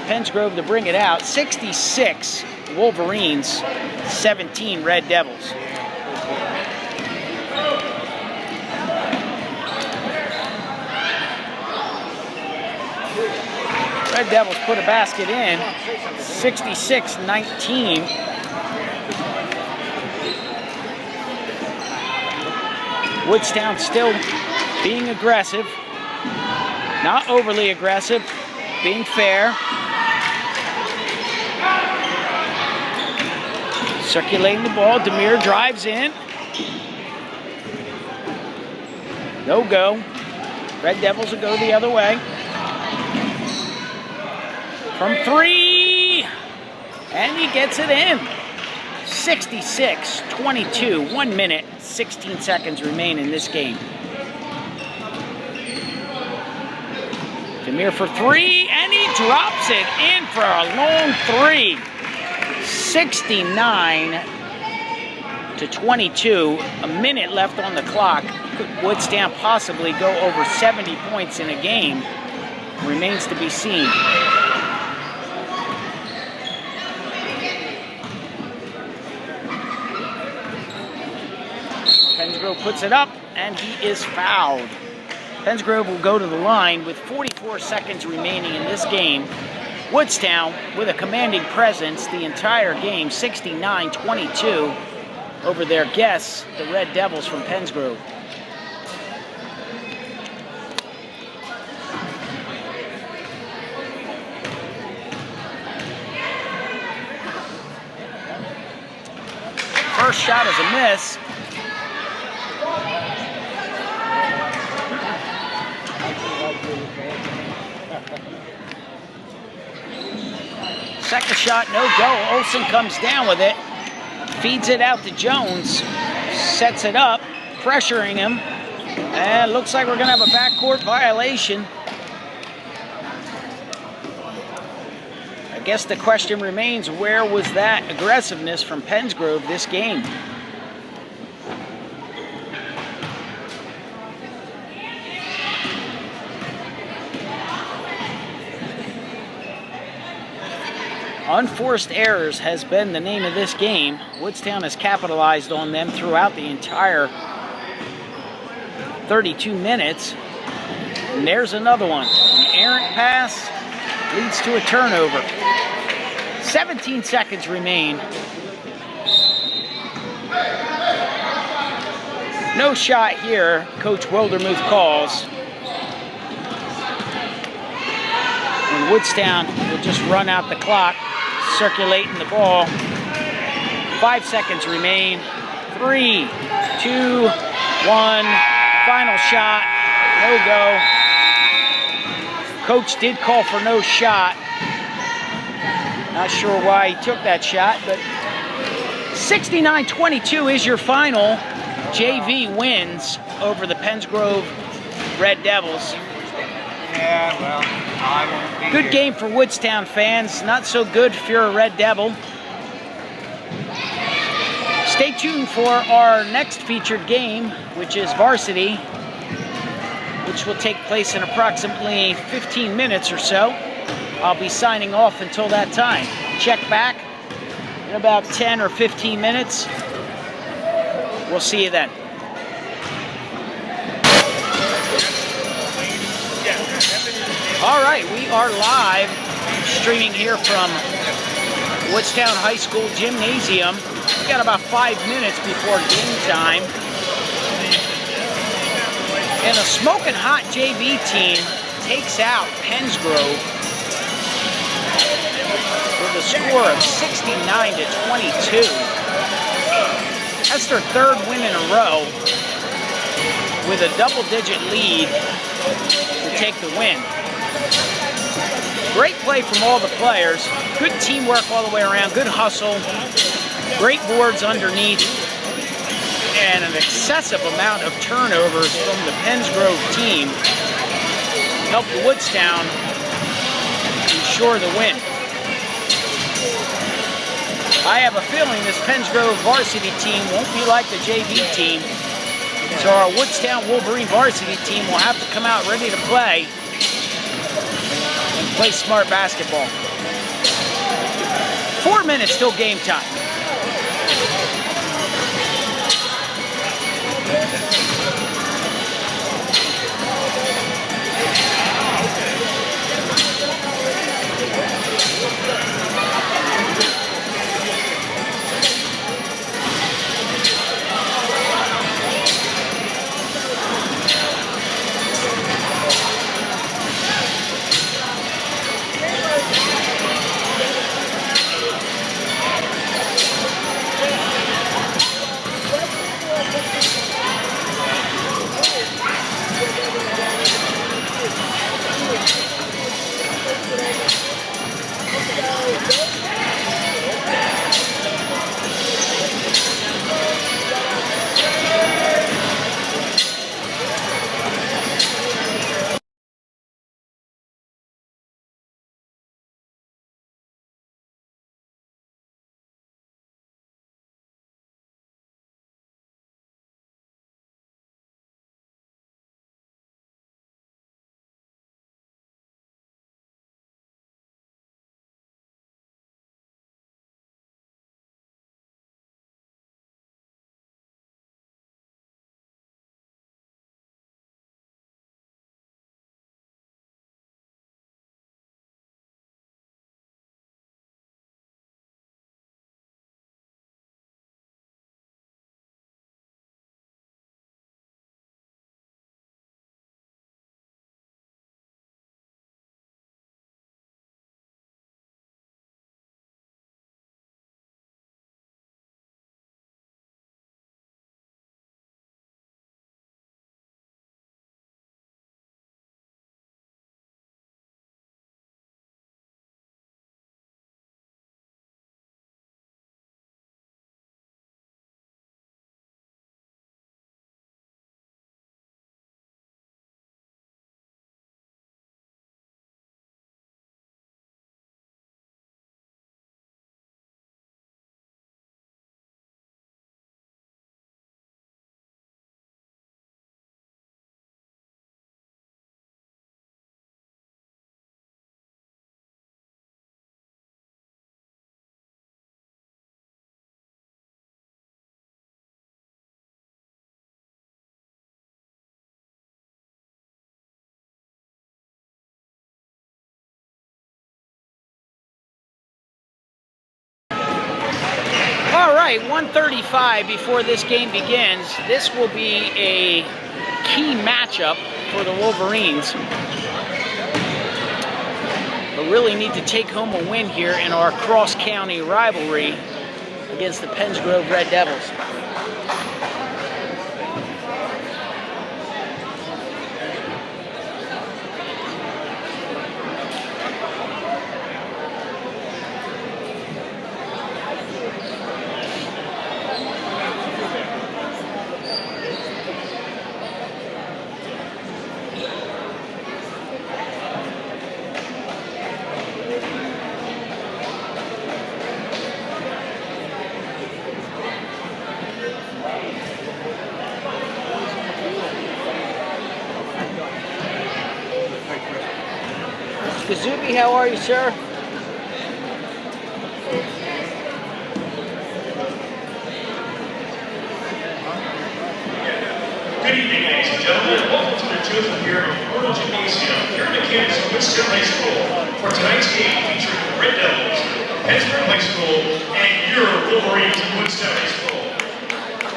Pennsgrove to bring it out. 66 Wolverines, 17 Red Devils. Red Devils put a basket in, 66-19. Woodstown still being aggressive, not overly aggressive, being fair. Circulating the ball, Demir drives in. No go. Red Devils will go the other way. From three, and he gets it in. 66-22, 1 minute, 16 seconds remain in this game. Demir for three, and he drops it in for a long three. 69-22, a minute left on the clock. Could Woodstown possibly go over 70 points in a game? Remains to be seen. Pennsgrove puts it up, and he is fouled. Pennsgrove will go to the line with 44 seconds remaining in this game. Woodstown with a commanding presence the entire game, 69-22. over their guests, the Red Devils from Pennsgrove. First shot is a miss. Second shot, no go. Olsen comes down with it, feeds it out to Jones, sets it up, pressuring him, and looks like we're gonna have a backcourt violation. I guess the question remains, where was that aggressiveness from Pennsgrove this game? Unforced errors has been the name of this game. Woodstown has capitalized on them throughout the entire 32 minutes. And there's another one. An errant pass leads to a turnover. 17 seconds remain. No shot here, Coach Wildermuth calls. And Woodstown will just run out the clock, circulating the ball. 5 seconds remain. 3, 2, 1. Final shot. No go. Coach did call for no shot. Not sure why he took that shot, but 69-22 is your final. JV wins over the Pennsgrove Red Devils. Yeah, well, I won't be Good here. game for Woodstown fans. Not so good if you're a Red Devil. Stay tuned for our next featured game, which is Varsity, which will take place in approximately 15 minutes or so. I'll be signing off until that time. Check back in about 10 or 15 minutes. We'll see you then. All right, we are live streaming here from Woodstown High School Gymnasium. We've got about 5 minutes before game time. And a smoking hot JV team takes out Pennsgrove with a score of 69-22. That's their third win in a row with a double-digit lead to take the win. Great play from all the players. Good teamwork all the way around. Good hustle. Great boards underneath. And an excessive amount of turnovers from the Pennsgrove team helped Woodstown ensure the win. I have a feeling this Pennsgrove varsity team won't be like the JV team. So our Woodstown Wolverine varsity team will have to come out ready to play and play smart basketball. 4 minutes till game time. right, 1:35 before this game begins. This will be a key matchup for the Wolverines. But really need to take home a win here in our cross-county rivalry against the Pennsgrove Red Devils. Kazubi, how are you, sir? Good evening, ladies and gentlemen. Welcome to the 2nd year of Gymnasium here in the campus of Woodstown High School for tonight's game featuring the Red Devils, Pennsgrove High School, and your Wolverines of Woodstown High School.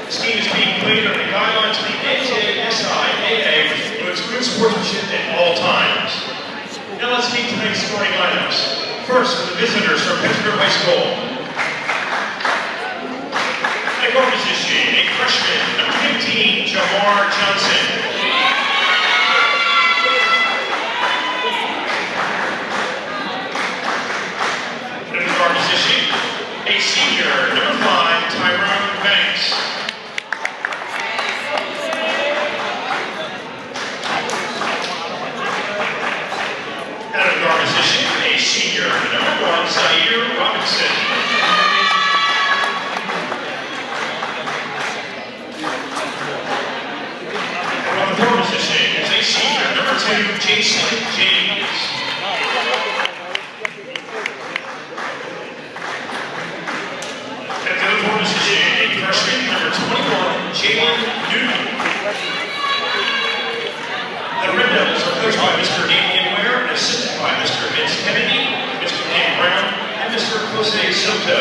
This game is being played under the guidelines of the NJSIAA, which promotes good sportsmanship at all times. Now let's meet tonight's starting lineups. First, for the visitors from Pennsgrove High School. At guard position, a freshman, number 15, Jamar Johnson. At the guard position, a senior, number 5, Tyrone Banks. Senior, number 1, Zaire Robinson. On the forward position is a senior, number 2, Jason James. At the other forward position, a freshman, number 21, Jalen Newton. The Red Devils are coached by Mr. Damian Ware and assisted by Mr. Vince Kennedy, Mr. Dan Brown, and Mr. Jose Soto.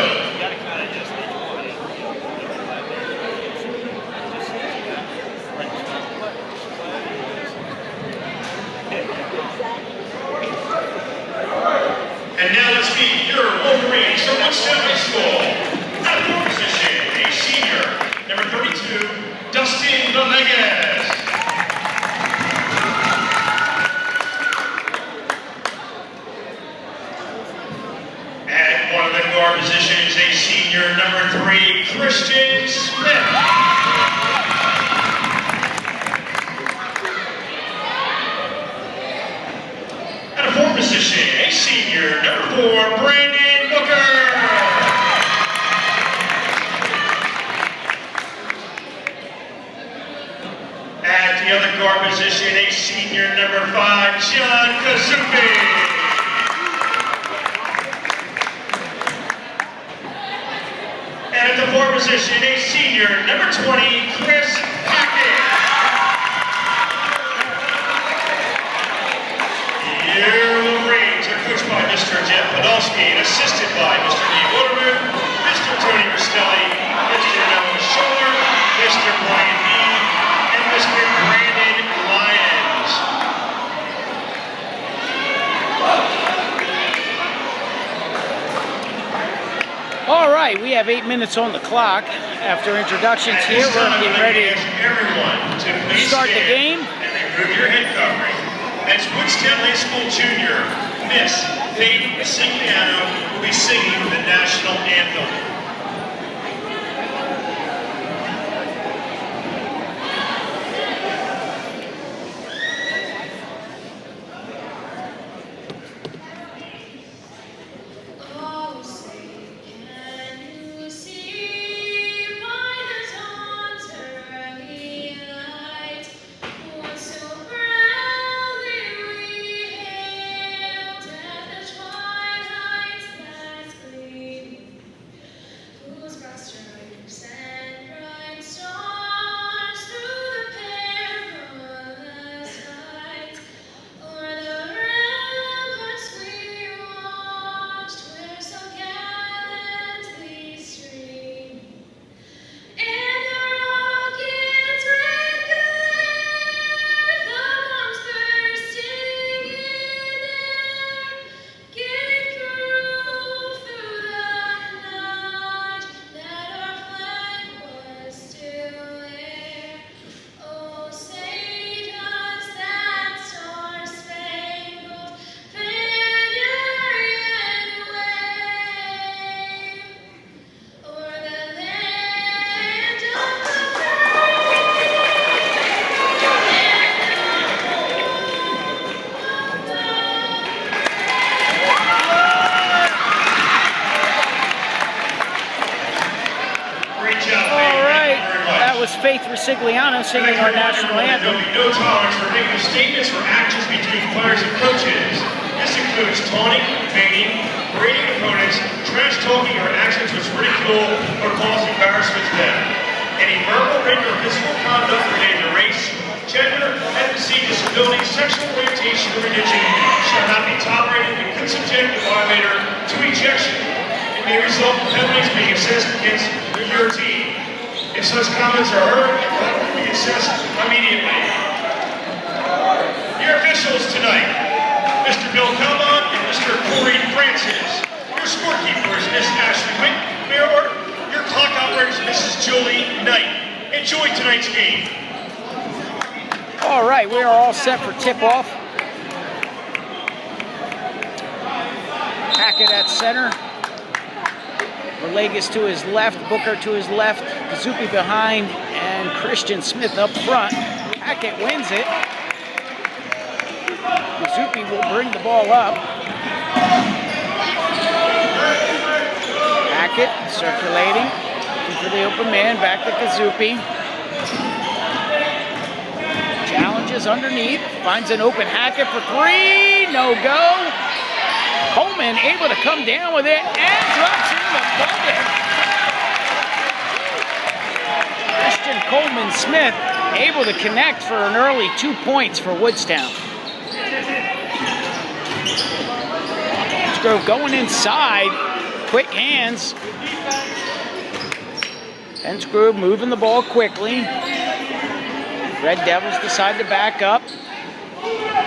And now let's meet your Wolverines from Woodstown High School. At the guard position, a senior, number 32, Dustin Villegas. Guard position is a senior, number 3, Christian Smith. At a forward position, a senior, number 4, Brandon Booker. At the other guard position, a senior, number 5, John Kazubi. And at the forward position, a senior, number 20, Chris Hackett. Your Wolverines are coached by Mr. Jeff Podolsky and assisted by Mr. Lee Waterman, Mr. Tony Rostelli, Mr. Noah Shore, Mr. Brian Mead, and Mr. Brandon Lyons. All right, we have 8 minutes on the clock. After introductions here, we're getting ready to start the game. And remove your head covering. As Woodstown High School Junior, Miss Faith Sigliano will be singing the national anthem. Sigliano singing our national anthem. There'll be no tolerance for negative statements or actions between players and coaches. This includes taunting, baiting, berating opponents, trash talking, or actions which ridicule or cause embarrassment to them. Any verbal, written, or physical conduct related to race, gender, ethnicity, disability, sexual orientation, or religion shall not be tolerated and could subject the violator to ejection. It may result in penalties being assessed against your team. If such comments are heard, that will be assessed immediately. Your officials tonight, Mr. Bill Calmon and Mr. Corey Francis. Your scorekeepers, Miss Ashley Whitmore. Your clock operators, Mrs. Julie Knight. Enjoy tonight's game. All right, we are all set for tip-off. Hackett at center. Villegas to his left, Booker to his left, Kazupi behind, and Christian Smith up front. Hackett wins it. Kazupi will bring the ball up. Hackett circulating into the open man, back to Kazupi. Challenges underneath, finds an open Hackett for three, no go. Coleman able to come down with it and drops in the bucket. Christian Coleman Smith able to connect for an early 2 points for Woodstown. Pennsgrove going inside, quick hands. Pennsgrove moving the ball quickly. Red Devils decide to back up,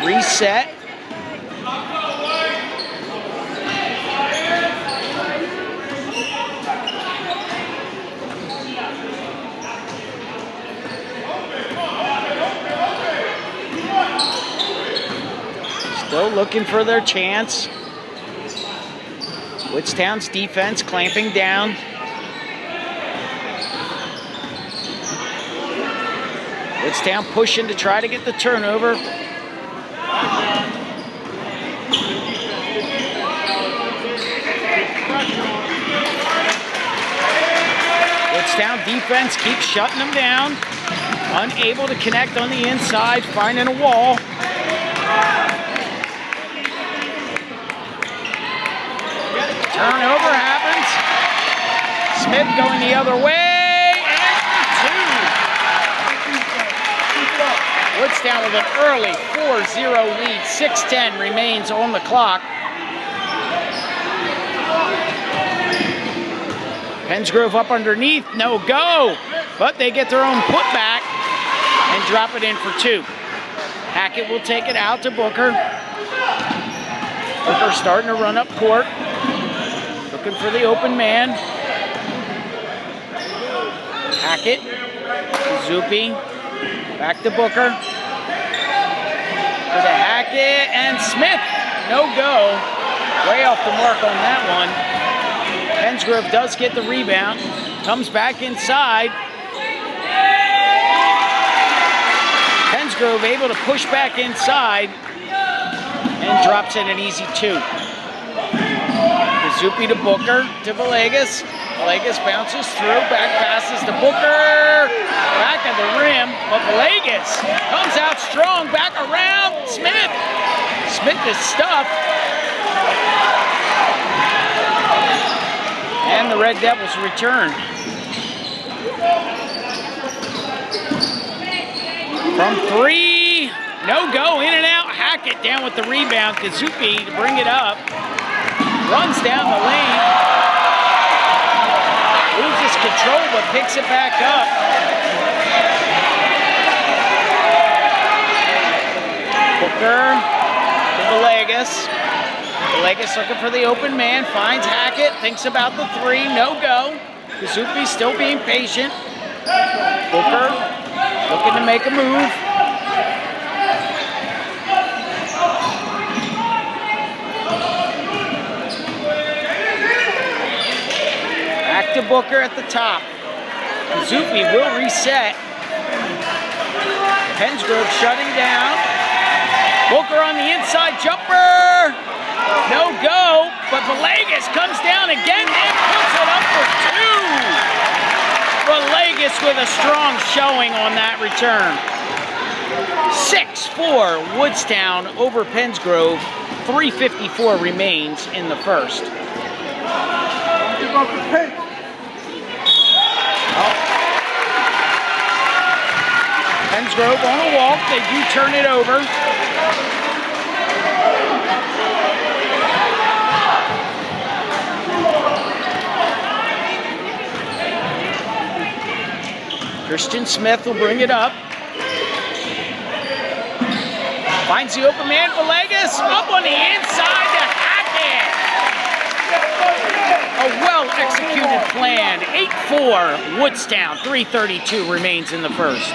reset. Still looking for their chance. Woodstown's defense clamping down. Woodstown pushing to try to get the turnover. Woodstown defense keeps shutting them down. Unable to connect on the inside, finding a wall. Turnover happens. Smith going the other way, and two. Woodstown with an early 4-0 lead. 6:10 remains on the clock. Pennsgrove up underneath, no go, but they get their own putback and drop it in for two. Hackett will take it out to Booker. Booker starting to run up court. Looking for the open man. Hackett, Kazupi, back to Booker. To the Hackett, and Smith, no go. Way off the mark on that one. Pennsgrove does get the rebound. Comes back inside. Pennsgrove able to push back inside and drops in an easy two. Kazupi to Booker, to Villegas. Villegas bounces through, back passes to Booker. Back at the rim, but Villegas comes out strong, back around Smith. Smith is stuffed. And the Red Devils return. From three, no go, in and out. Hackett down with the rebound. Kazupi to bring it up. Runs down the lane. Loses control, but picks it back up. Booker to Villegas. Villegas looking for the open man. Finds Hackett. Thinks about the three. No go. Kazupi still being patient. Booker looking to make a move. Back to Booker at the top. Kazupi will reset. Pennsgrove shutting down. Booker on the inside jumper. No go, but Villegas comes down again and puts it up for two. Villegas with a strong showing on that return. 6-4 Woodstown over Pennsgrove. 3:54 remains in the first. Pennsgrove on a walk. They do turn it over. Christian Smith will bring it up. Finds the open man, Villegas, up on the inside to Hackett. A well-executed plan. 8-4 Woodstown, 3:32 remains in the first.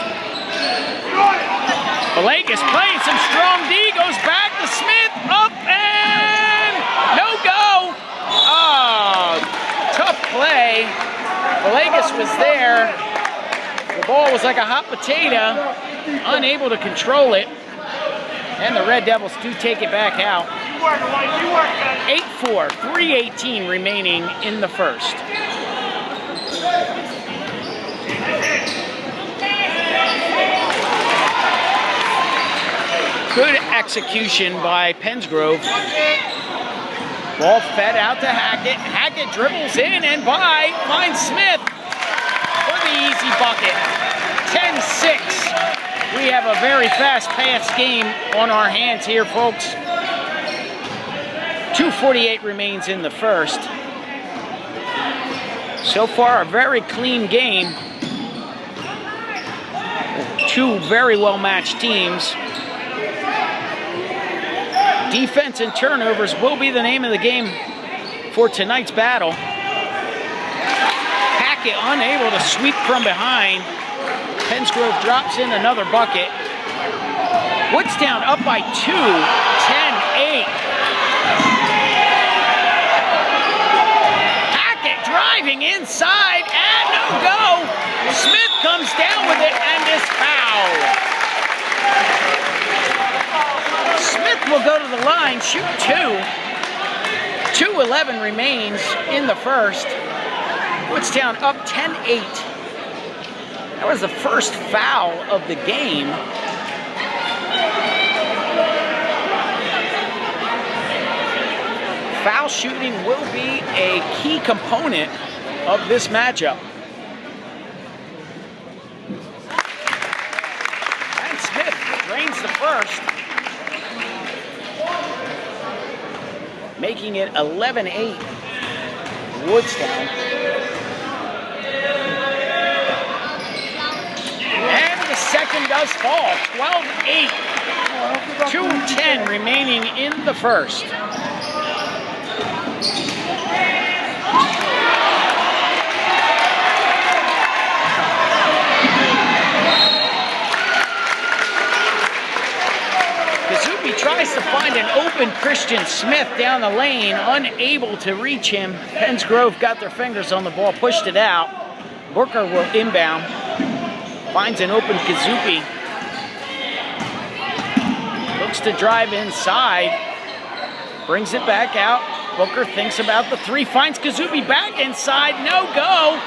Villegas playing some strong D, goes back to Smith, up and no go. Oh, tough play. Villegas was there. The ball was like a hot potato, unable to control it. And the Red Devils do take it back out. 8-4, 3:18 remaining in the first. Good execution by Pennsgrove. Ball fed out to Hackett. Hackett dribbles in and by, finds Smith for the easy bucket. 10-6. We have a very fast-paced game on our hands here, folks. 2:48 remains in the first. So far, a very clean game. Two very well-matched teams. Defense and turnovers will be the name of the game for tonight's battle. Hackett unable to sweep from behind. Pennsgrove drops in another bucket. Woodstown up by 2, 10-8. Hackett driving inside and no go. Smith comes down with it and is fouled. Smith will go to the line, shoot 2. 2:11 remains in the first. Woodstown up 10-8. That was the first foul of the game. Foul shooting will be a key component of this matchup. And Smith drains the first, making it 11-8 Woodstown. Second does fall, 12-8. 2:10 remaining in the first. Kazuki tries to find an open Christian Smith down the lane, unable to reach him. Pennsgrove got their fingers on the ball, pushed it out. Booker will inbound. Finds an open Kazuki. Looks to drive inside. Brings it back out. Booker thinks about the three. Finds Kazuki back inside. No go.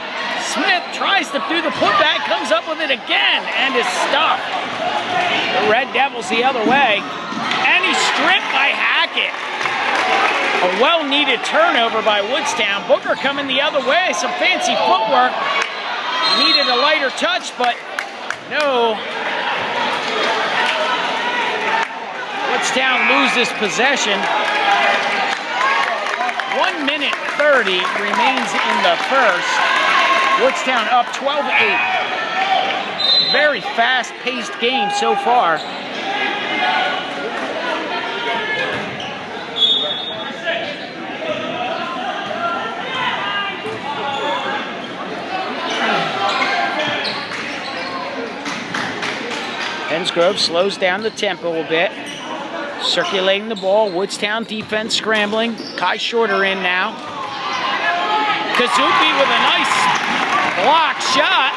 Smith tries to do the putback. Comes up with it again and is stopped. The Red Devils the other way. And he's stripped by Hackett. A well-needed turnover by Woodstown. Booker coming the other way. Some fancy footwork. Needed a lighter touch, but no. Woodstown loses possession. 1:30 remains in the first. Woodstown up 12-8. Very fast-paced game so far. Pennsgrove slows down the tempo a bit. Circulating the ball. Woodstown defense scrambling. Kai Shorter in now. Kazuki with a nice block shot.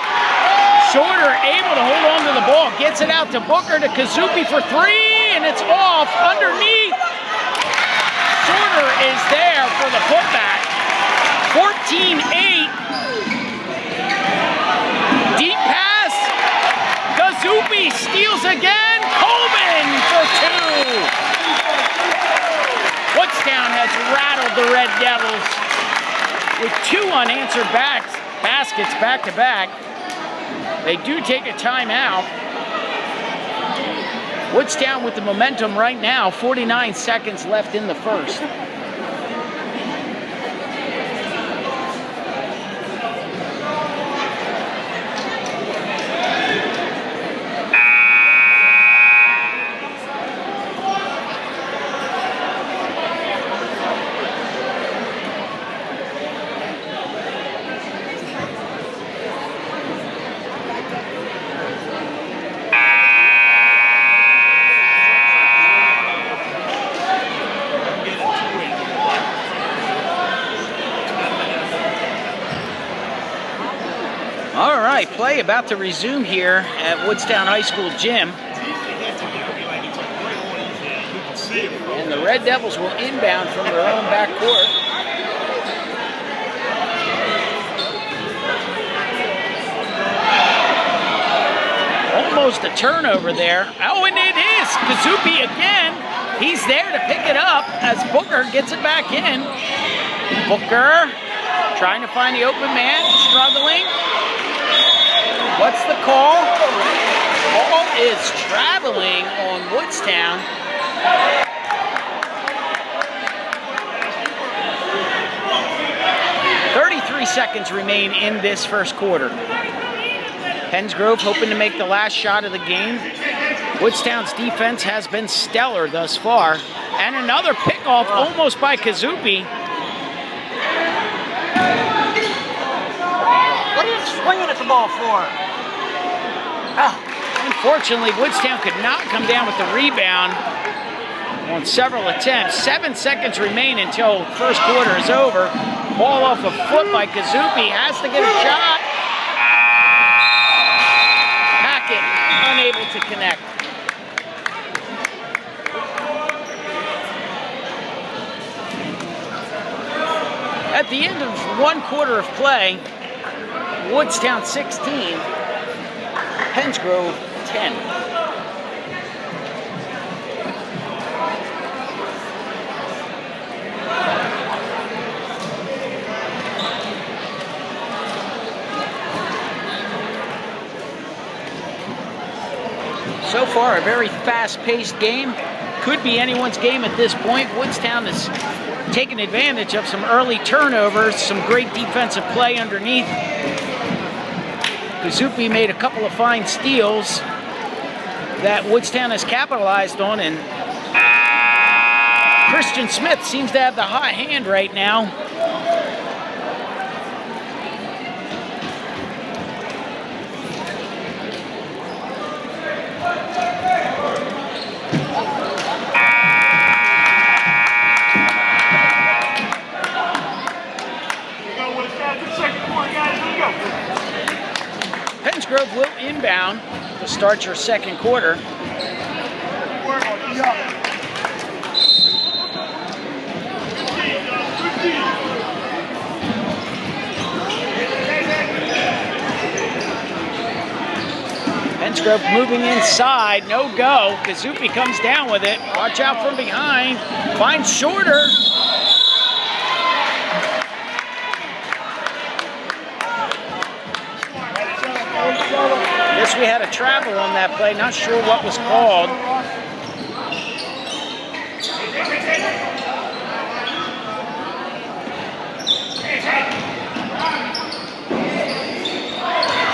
Shorter able to hold on to the ball. Gets it out to Booker to Kazuki for three, and it's off underneath. Shorter is there for the putback. 14-8. Kazupi steals again. Coleman for 2. Woodstown has rattled the Red Devils with 2 unanswered baskets back-to-back. They do take a timeout. Woodstown with the momentum right now, 49 seconds left in the first. All right, play about to resume here at Woodstown High School gym. And the Red Devils will inbound from their own backcourt. Almost a turnover there. Oh, and it is Kazupi again. He's there to pick it up as Booker gets it back in. Booker trying to find the open man, struggling. What's the call? Ball is traveling on Woodstown. .33 seconds remain in this first quarter. Pennsgrove hoping to make the last shot of the game. Woodstown's defense has been stellar thus far. And another pickoff almost by Kazupi. What are you swinging at the ball for? Unfortunately, Woodstown could not come down with the rebound on several attempts. 7 seconds remain until first quarter is over. Ball off a foot by Kazupi, has to get a shot. Hackett unable to connect. At the end of 1 quarter of play, Woodstown 16, Pennsgrove 10. So far, a very fast-paced game. Could be anyone's game at this point. Woodstown is taking advantage of some early turnovers, some great defensive play underneath. Kazupi made a couple of fine steals that Woodstown has capitalized on, and Christian Smith seems to have the hot hand right now. Pennsgrove will inbound to start your second quarter. Pennsgrove moving inside, no go. Kazupi comes down with it. Watch out from behind. Finds Shorter. Guess we had a travel on that play. Not sure what was called.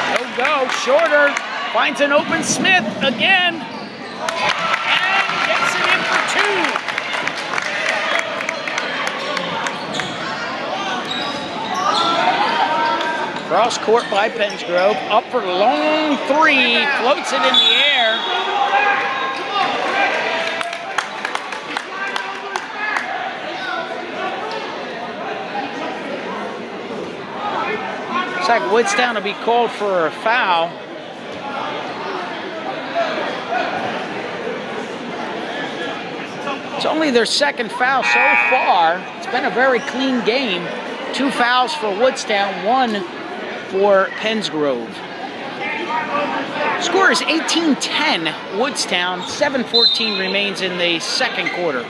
No go. Shorter finds an open Smith again. And gets it in for 2. Cross court by Pennsgrove, up for the long 3, floats it in the air. Looks like Woodstown will be called for a foul. It's only their second foul so far. It's been a very clean game. 2 fouls for Woodstown, 1 for Pennsgrove. Score is 18-10, Woodstown. 7:14 remains in the second quarter.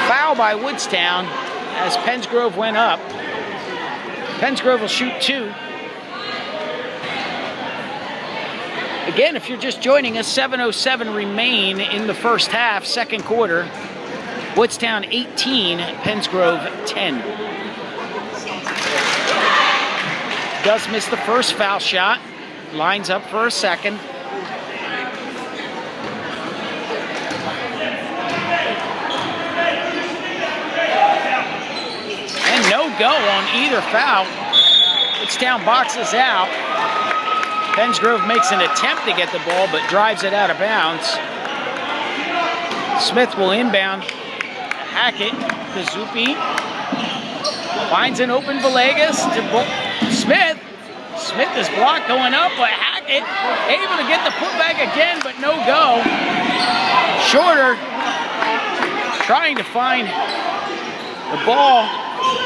Foul by Woodstown as Pennsgrove went up. Pennsgrove will shoot 2. Again, if you're just joining us, 7:07 remain in the first half, second quarter. Woodstown 18, Pennsgrove 10. Does miss the first foul shot. Lines up for a second. And no go on either foul. Woodstown boxes out. Pennsgrove makes an attempt to get the ball, but drives it out of bounds. Smith will inbound. Hackett, Kazupi. Finds an open Villegas to Smith. Smith is blocked going up, but Hackett able to get the putback again, but no go. Shorter trying to find the ball,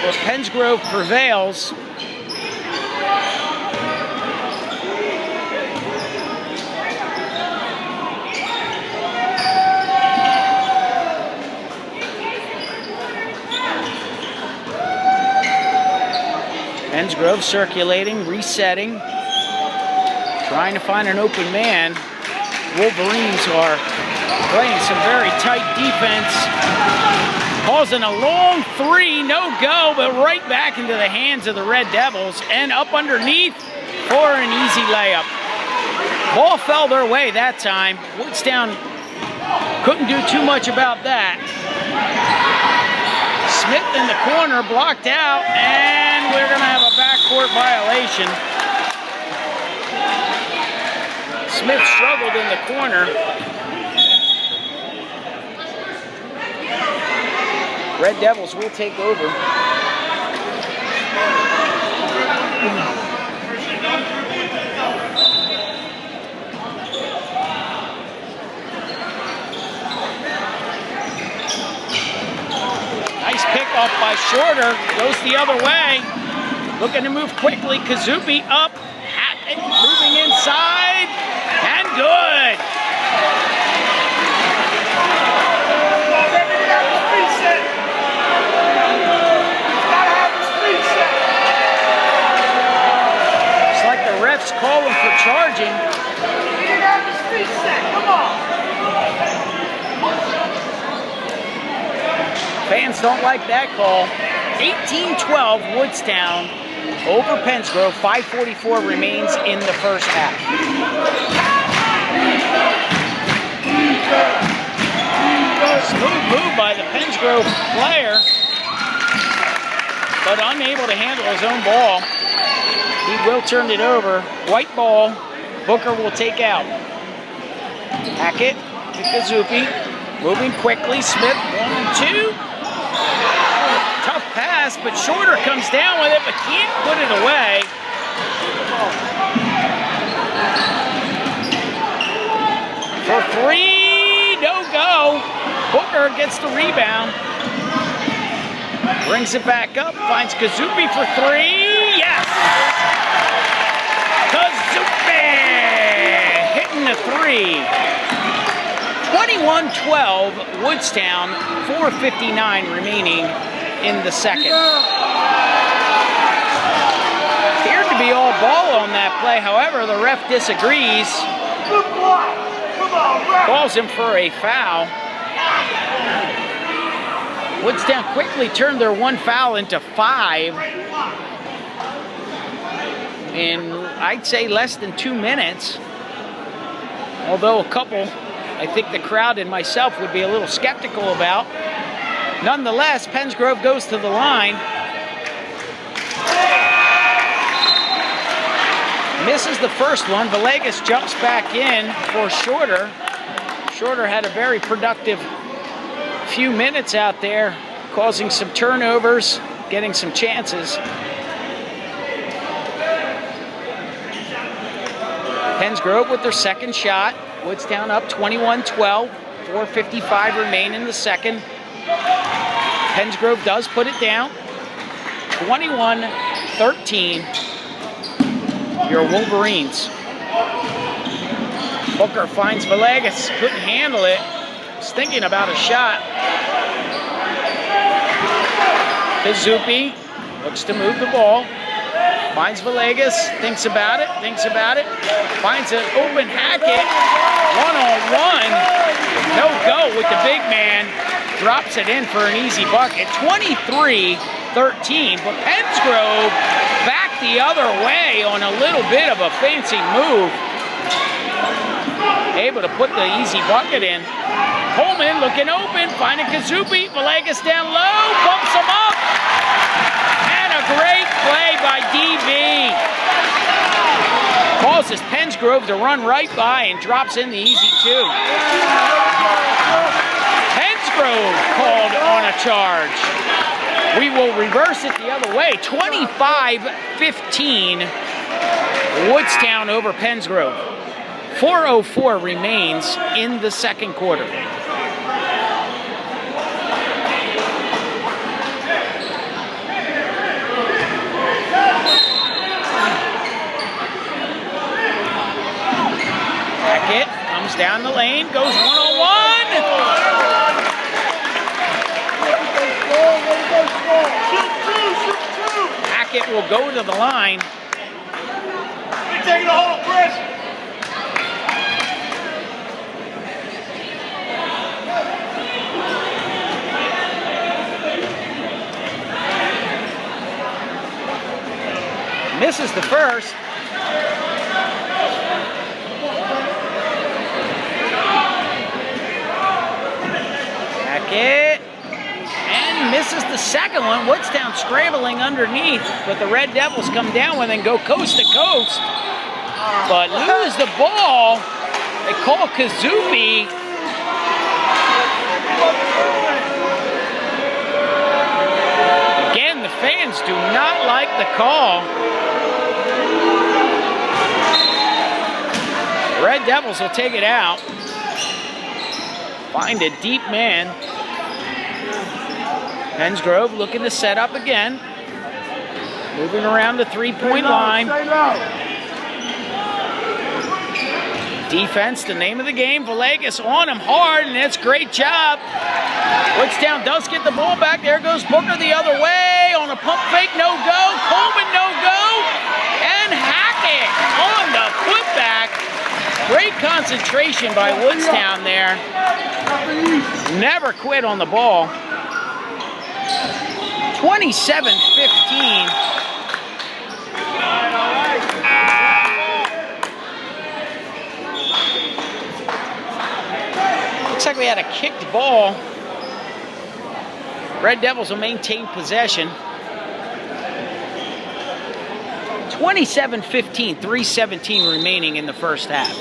but Pennsgrove prevails. Pennsgrove circulating, resetting, trying to find an open man. Wolverines are playing some very tight defense. Causing a long 3, no go, but right back into the hands of the Red Devils and up underneath for an easy layup. Ball fell their way that time. Woodstown couldn't do too much about that. Smith in the corner, blocked out, and we're going to have a backcourt violation. Smith struggled in the corner. Red Devils will take over. Nice pick off by Shorter, goes the other way. Looking to move quickly, Kazupi up, Hackett moving inside, and good. It's like the refs call him for charging. Come on. Fans don't like that call. 18-12 Woodstown over Pennsgrove. 5:44 remains in the first half. Smooth move by the Pennsgrove player, but unable to handle his own ball. He will turn it over. White ball. Booker will take out. Hackett to Kazupi. Moving quickly. Smith 1 and 2. Tough pass, but Shorter comes down with it, but can't put it away. For 3, no go. Booker gets the rebound. Brings it back up, finds Kazupi for 3. Yes! Kazupi hitting the 3. 21-12, Woodstown, 4:59 remaining in the second. Appeared to be all ball on that play, however, the ref disagrees. Calls him for a foul. Woodstown quickly turned their 1 foul into 5 in, I'd say, less than 2 minutes. Although a couple, I think the crowd and myself would be a little skeptical about. Nonetheless, Pennsgrove goes to the line. Misses the first one. Villegas jumps back in for Shorter. Shorter had a very productive few minutes out there, causing some turnovers, getting some chances. Pennsgrove with their second shot. Woodstown up 21-12. 4:55 remain in the second. Pennsgrove does put it down. 21-13. Your Wolverines. Booker finds Villegas. Couldn't handle it. Was thinking about a shot. Kazupi looks to move the ball. Finds Villegas, thinks about it. Finds an open Hackett, one-on-one. No go with the big man. Drops it in for an easy bucket. 23-13, but Pennsgrove back the other way on a little bit of a fancy move. Able to put the easy bucket in. Coleman looking open, finding Kazupi. Villegas down low, bumps him up. And a great play by DB. Causes Pennsgrove to run right by and drops in the easy two. Pennsgrove called on a charge. We will reverse it the other way. 25-15, Woodstown over Pennsgrove. 4:04 remains in the second quarter. Hackett comes down the lane, goes one-on-one. Hackett will go to the line. You're taking the hole, Chris. Misses the first. Hackett. And misses the second one. Woodstown scrambling underneath, but the Red Devils come down with and go coast to coast. But lose the ball. They call Kazupi. Again, the fans do not like the call. Red Devils will take it out. Find a deep man. Pennsgrove looking to set up again. Moving around the three-point line. Defense, the name of the game. Villegas on him hard, and it's a great job. Woodstown does get the ball back. There goes Booker the other way on a pump fake, no go. Coleman, no go. And Hackett on the putback. Great concentration by Woodstown there. Never quit on the ball. 27-15. Looks like we had a kicked ball. Red Devils will maintain possession. 27-15, 3:17 remaining in the first half.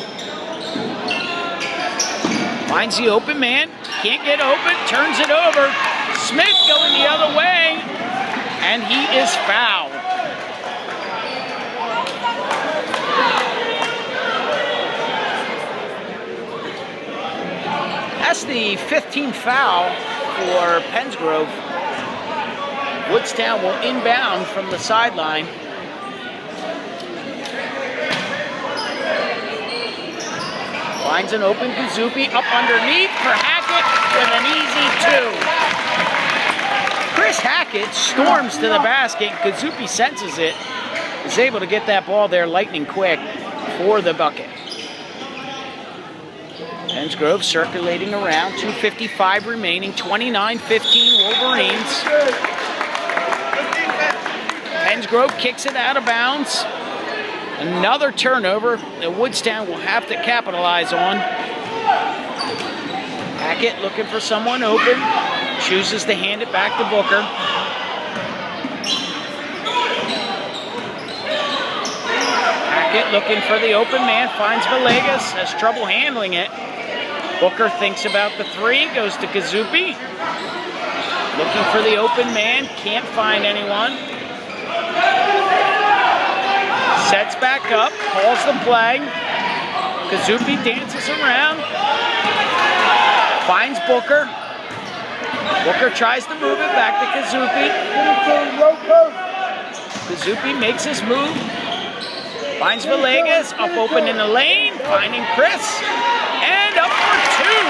Finds the open man, can't get open, turns it over. Smith going the other way, and he is fouled. That's the 15th foul for Pennsgrove. Woodstown will inbound from the sideline. Finds an open Kazupi up underneath for Hackett with an easy two. Chris Hackett storms to the basket. Kazupi senses it. Is able to get that ball there lightning quick for the bucket. Pennsgrove circulating around. 2:55 remaining. 29-15 Wolverines. Pennsgrove kicks it out of bounds. Another turnover that Woodstown will have to capitalize on. Hackett looking for someone open. Chooses to hand it back to Booker. Hackett looking for the open man. Finds Villegas. Has trouble handling it. Booker thinks about the three. Goes to Kazupi. Looking for the open man. Can't find anyone. Sets back up, calls the play. Kazupi dances around. Finds Booker. Booker tries to move it back to Kazupi. Kazupi makes his move. Finds Villegas, up open in the lane, finding Chris, and up for two.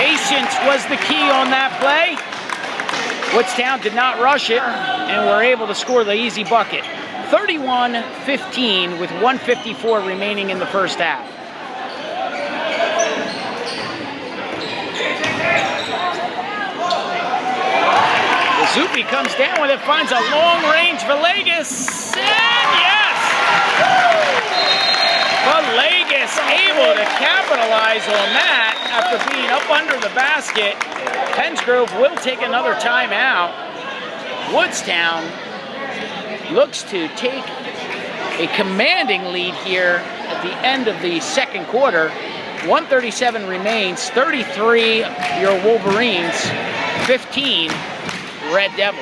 Patience was the key on that play. Woodstown did not rush it, and were able to score the easy bucket. 31-15 with 1:54 remaining in the first half. Zupi comes down with it, finds a long-range Villegas, and yes! Villegas able to capitalize on that after being up under the basket. Pennsgrove will take another timeout. Woodstown looks to take a commanding lead here at the end of the second quarter. 1:37 remains, 33 your Wolverines, 15 Red Devils.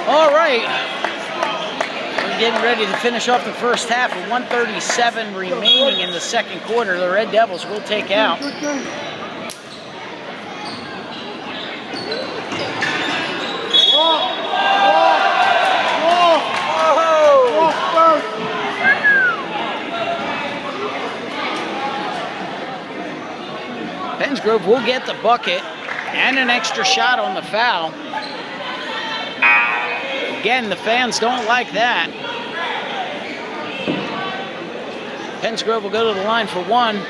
All right, we're getting ready to finish off the first half with 1:37 remaining in the second quarter. The Red Devils will take out. Pennsgrove will get the bucket and an extra shot on the foul. Again, the fans don't like that. Pennsgrove will go to the line for one.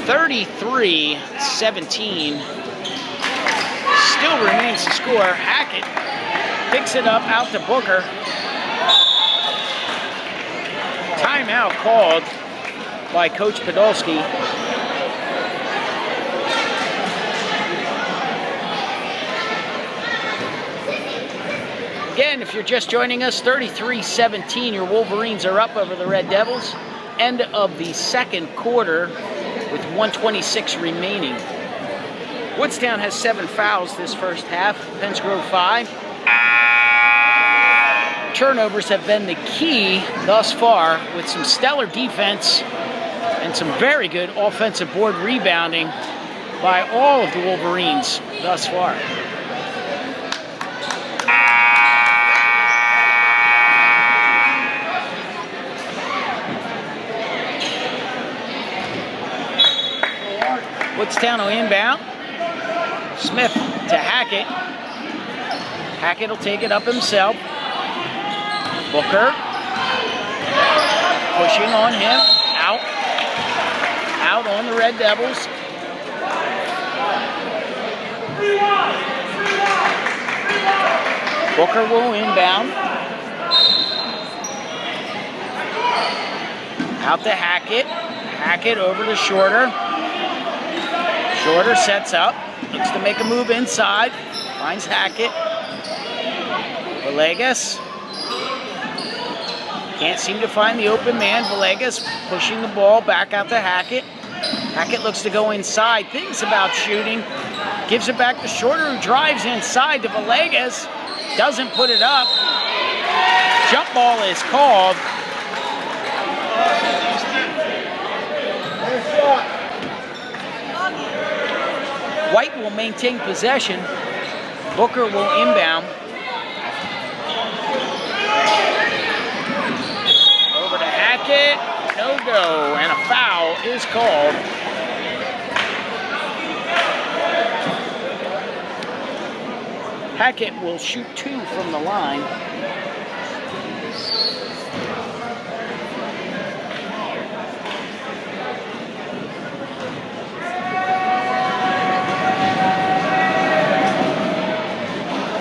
(33-17). Still remains to score. Hackett picks it up out to Booker. Timeout called by Coach Podolski. Again, if you're just joining us, 33-17, your Wolverines are up over the Red Devils. End of the second quarter with 1:26 remaining. Woodstown has 7 fouls this first half, Pennsgrove 5. Turnovers have been the key thus far, with some stellar defense and some very good offensive board rebounding by all of the Wolverines thus far. Woodstown will inbound. Smith to Hackett. Hackett will take it up himself. Booker pushing on him, out on the Red Devils. Booker will inbound. Out to Hackett. Hackett over to Shorter. Shorter sets up, looks to make a move inside, finds Hackett. Villegas. Can't seem to find the open man. Villegas pushing the ball back out to Hackett. Hackett looks to go inside, thinks about shooting. Gives it back to Shorter, who drives inside to Villegas. Doesn't put it up. Jump ball is called. White will maintain possession. Booker will inbound. Over to Hackett. No go. And a foul is called. Hackett will shoot 2 from the line.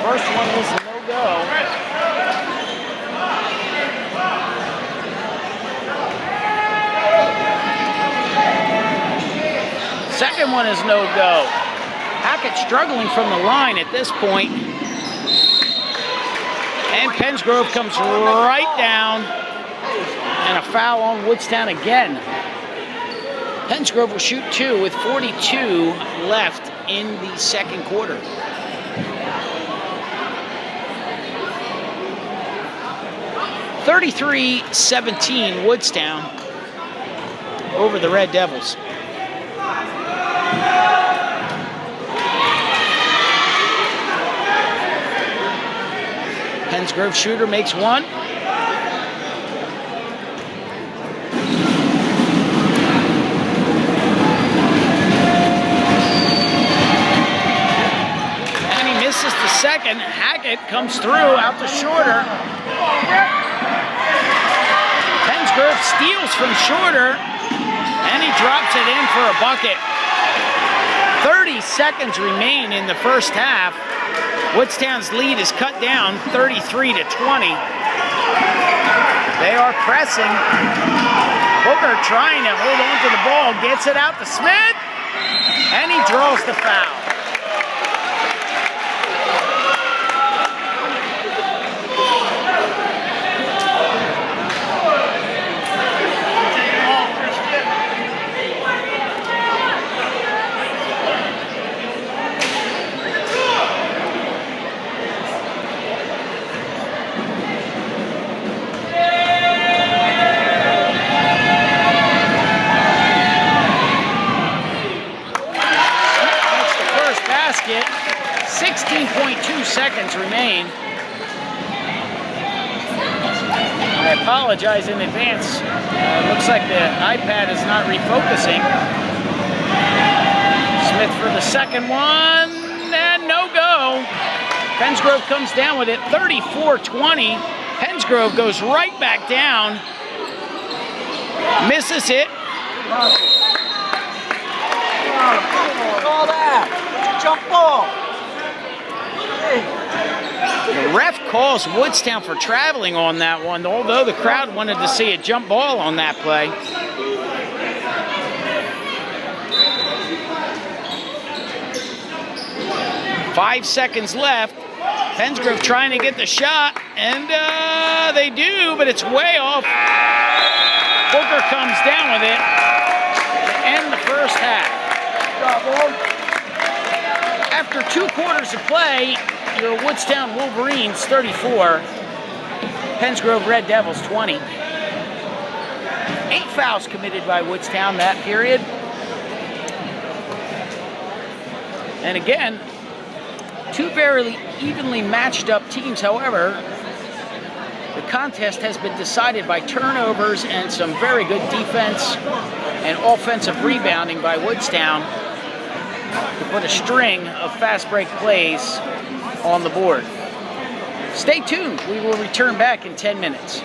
First one was a no-go. Second one is no-go. Hackett struggling from the line at this point. And Pennsgrove comes right down. And a foul on Woodstown again. Pennsgrove will shoot 2 with 42 left in the second quarter. (33-17) Woodstown over the Red Devils. Pennsgrove shooter makes 1. And he misses the second. Hackett comes through out to shorter. Pennsgrove steals from shorter, and he drops it in for a bucket. 30 seconds remain in the first half. Woodstown's lead is cut down 33-20. They are pressing. Booker trying to hold on to the ball, gets it out to Smith, and he draws the foul. Basket. 16.2 seconds remain. I apologize in advance. Looks like the iPad is not refocusing. Smith for the second one, and no go. Pennsgrove comes down with it, 34-20. Pennsgrove goes right back down. Misses it. All that. Jump ball. The ref calls Woodstown for traveling on that one, although the crowd wanted to see a jump ball on that play. Five seconds left. Pennsgrove trying to get the shot, and they do, but it's way off. Booker comes down with it to end the first half. After 2 quarters of play, your Woodstown Wolverines 34, Pennsgrove Red Devils 20. 8 fouls committed by Woodstown that period. And again, 2 very evenly matched up teams. However, the contest has been decided by turnovers and some very good defense and offensive rebounding by Woodstown to put a string of fast break plays on the board. Stay tuned. We will return back in 10 minutes.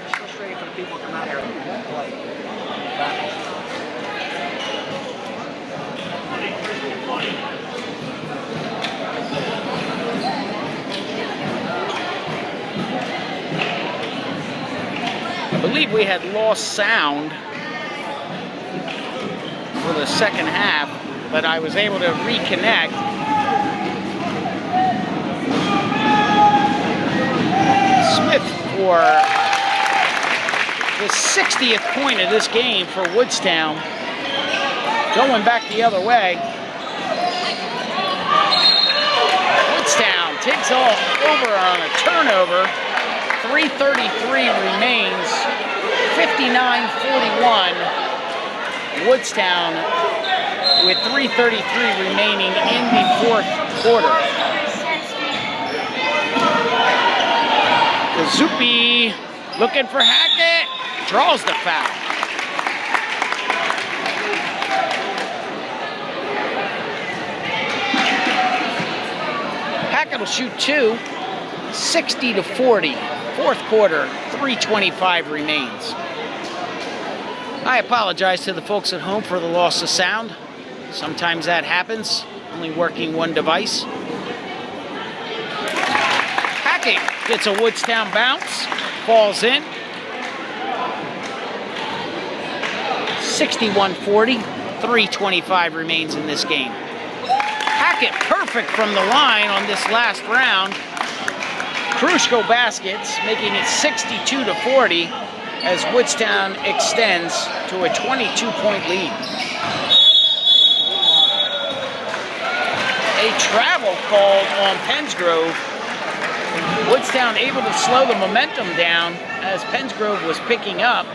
It's frustrating for the people who come out here and play. I believe we had lost sound for the second half, but I was able to reconnect. Smith for the 60th point of this game for Woodstown. Going back the other way. Woodstown takes all over on a turnover. 3:33 remains, 59-41. Woodstown with 3:33 remaining in the fourth quarter. Kazupi looking for Hackett, draws the foul. Hackett will shoot two, 60-40. Fourth quarter, 3:25 remains. I apologize to the folks at home for the loss of sound. Sometimes that happens, only working one device. Hackett gets a Woodstown bounce, falls in. 61-40, 3:25 remains in this game. Hackett perfect from the line on this last round. Krushko baskets, making it 62-40 as Woodstown extends to a 22-point lead. A travel called on Pennsgrove. Woodstown able to slow the momentum down as Pennsgrove was picking up.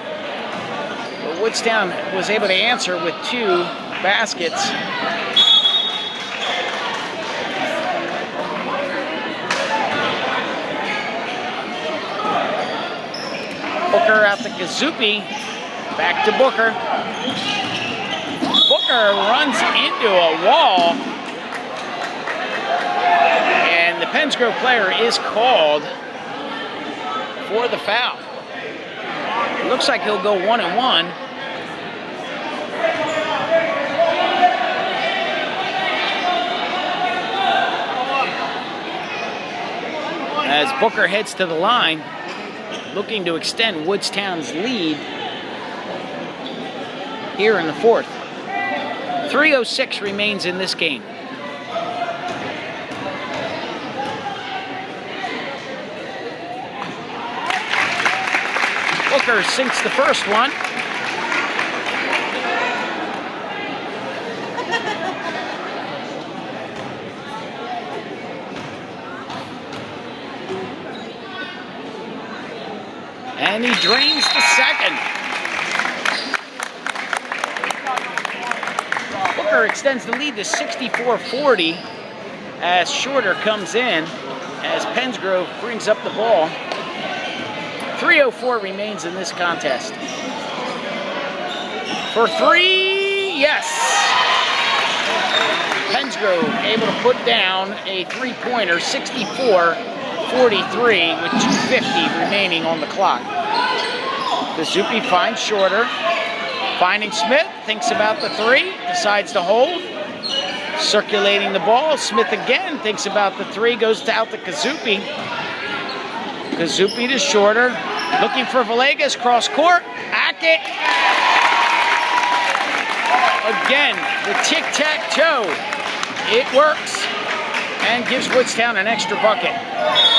But Woodstown was able to answer with two baskets. Booker out to Kazupi, back to Booker. Booker runs into a wall, and the Pennsgrove player is called for the foul. It looks like he'll go 1-1. As Booker heads to the line, looking to extend Woodstown's lead here in the fourth. 3:06 remains in this game. Booker sinks the first one. And he drains the second. Booker extends the lead to 64-40 as Shorter comes in as Pennsgrove brings up the ball. 3:04 remains in this contest. For three, yes! Pennsgrove able to put down a three-pointer, 64-43 with 2:50 remaining on the clock. Kazupi finds Shorter. Finding Smith, thinks about the three, decides to hold. Circulating the ball, Smith again thinks about the three, goes out to Kazupi. Kazupi to Shorter, looking for Villegas, cross court, Hackett. Again, the tic-tac-toe, it works and gives Woodstown an extra bucket.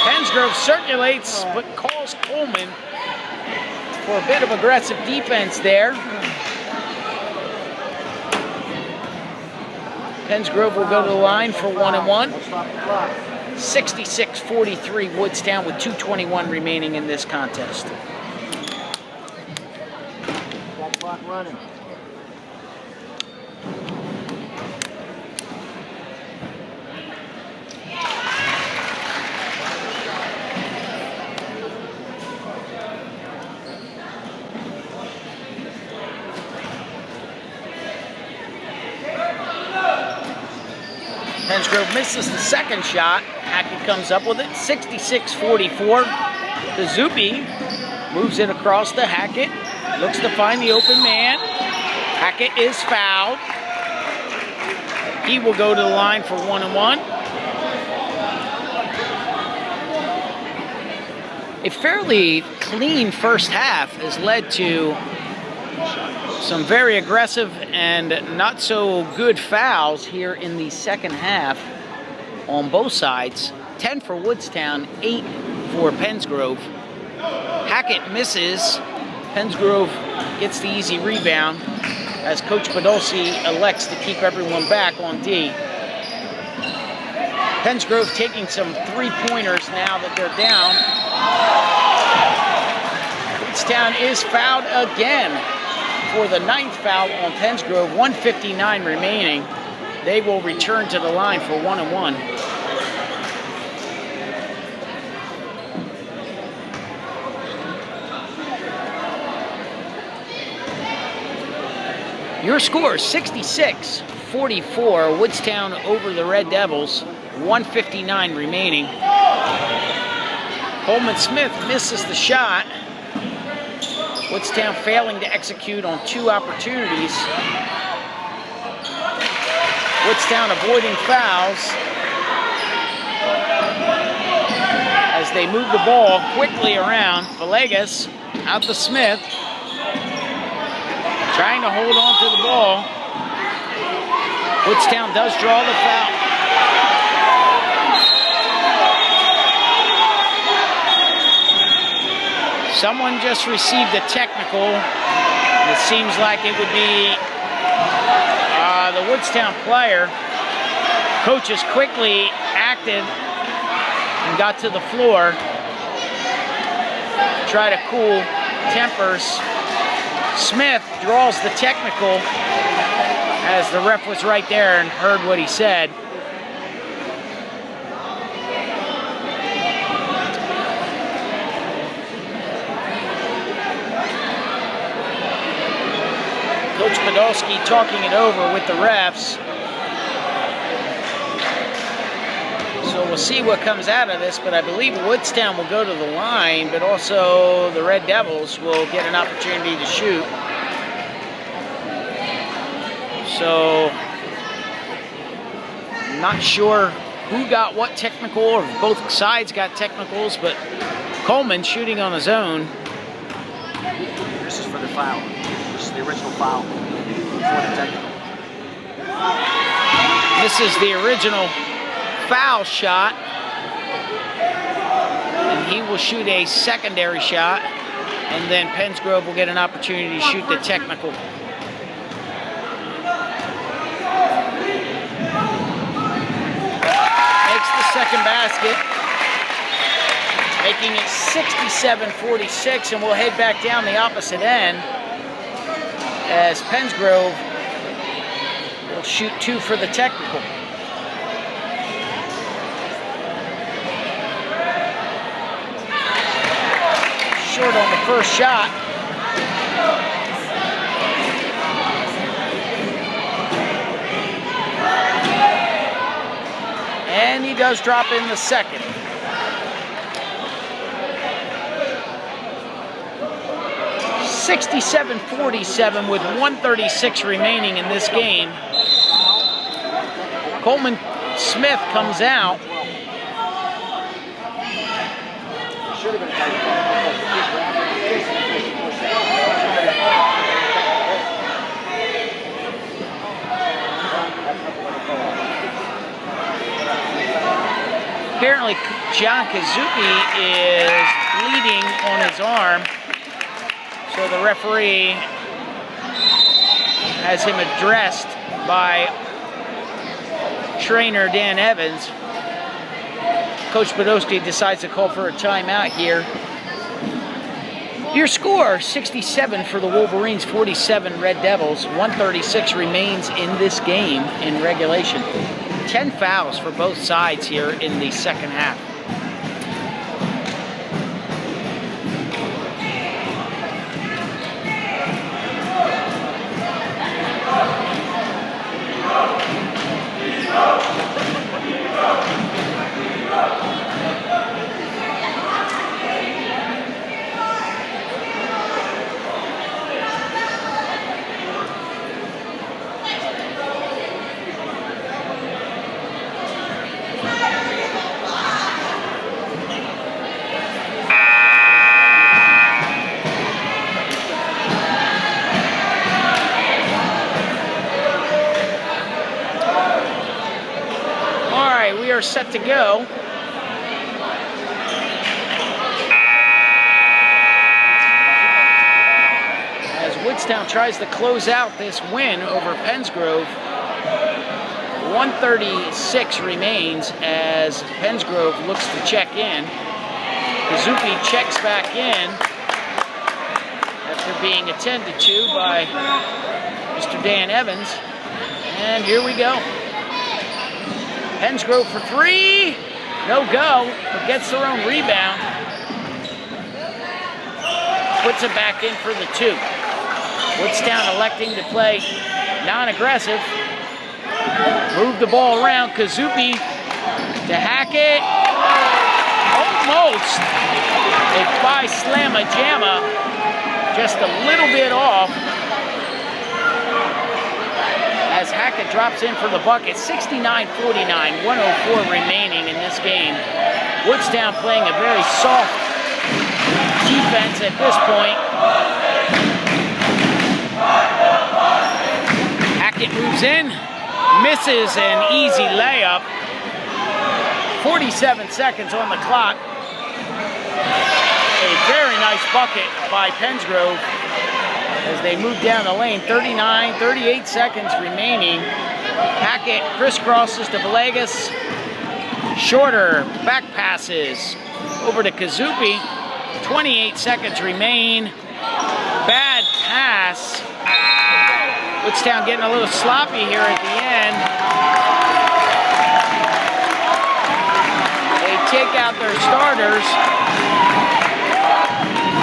Pennsgrove circulates, but calls Coleman for a bit of aggressive defense there. Pennsgrove will go to the line for 1-1. 66-43 Woodstown with 2:21 remaining in this contest. Clock running. Pennsgrove misses the second shot. Hackett comes up with it, 66-44. Kazupi moves it across to Hackett. Looks to find the open man. Hackett is fouled. He will go to the line for 1-1. A fairly clean first half has led to some very aggressive and not so good fouls here in the second half on both sides. 10 for Woodstown, 8 for Pennsgrove. Hackett misses. Pennsgrove gets the easy rebound as Coach Podolsky elects to keep everyone back on D. Pennsgrove taking some three-pointers now that they're down. Woodstown is fouled again for the 9th foul on Pennsgrove. 1:59 remaining. They will return to the line for 1-1. Your score, 66-44. Woodstown over the Red Devils. 1:59 remaining. Coleman Smith misses the shot. Woodstown failing to execute on 2 opportunities. Woodstown avoiding fouls as they move the ball quickly around. Villegas out to Smith, trying to hold on to the ball. Woodstown does draw the foul. Someone just received a technical. It seems like it would be the Woodstown player. Coaches quickly acted and got to the floor to try to cool tempers. Smith draws the technical as the ref was right there and heard what he said. Coach Podolsky talking it over with the refs. So we'll see what comes out of this, but I believe Woodstown will go to the line, but also the Red Devils will get an opportunity to shoot. So, I'm not sure who got what technical, or if both sides got technicals, but Coleman shooting on his own. This is for the foul. This is the original foul before the technical. This is the original foul shot, and he will shoot a secondary shot, and then Pennsgrove will get an opportunity to shoot the technical. Makes the second basket, making it 67-46, and we'll head back down the opposite end as Pennsgrove will shoot 2 for the technical. Short on the first shot. And he does drop in the second. (67-47) with 1:36 remaining in this game. Coleman Smith comes out. Apparently, John Kazuki is bleeding on his arm, so the referee has him addressed by trainer Dan Evans. Coach Podolsky decides to call for a timeout here. Your score, 67 for the Wolverines, 47 Red Devils. 1:36 remains in this game in regulation. 10 fouls for both sides here in the second half. set to go. As Woodstown tries to close out this win over Pennsgrove. 1:36 remains as Pennsgrove looks to check in. Kazuki checks back in after being attended to by Mr. Dan Evans. And here we go. Pennsgrove for three. No go, but gets their own rebound. Puts it back in for the two. Woodstown electing to play non-aggressive. Move the ball around. Kazuki to Hackett. Almost a by slamma jamma. Just a little bit off. As Hackett drops in for the bucket. 69-49, 1:04 remaining in this game. Woodstown playing a very soft defense at this point. Hackett moves in, misses an easy layup. 47 seconds on the clock. A very nice bucket by Pennsgrove as they move down the lane. 38 seconds remaining. Hackett crisscrosses to Villegas. Shorter back passes over to Kazuki. 28 seconds remain. Bad pass. Woodstown getting a little sloppy here at the end. They take out their starters.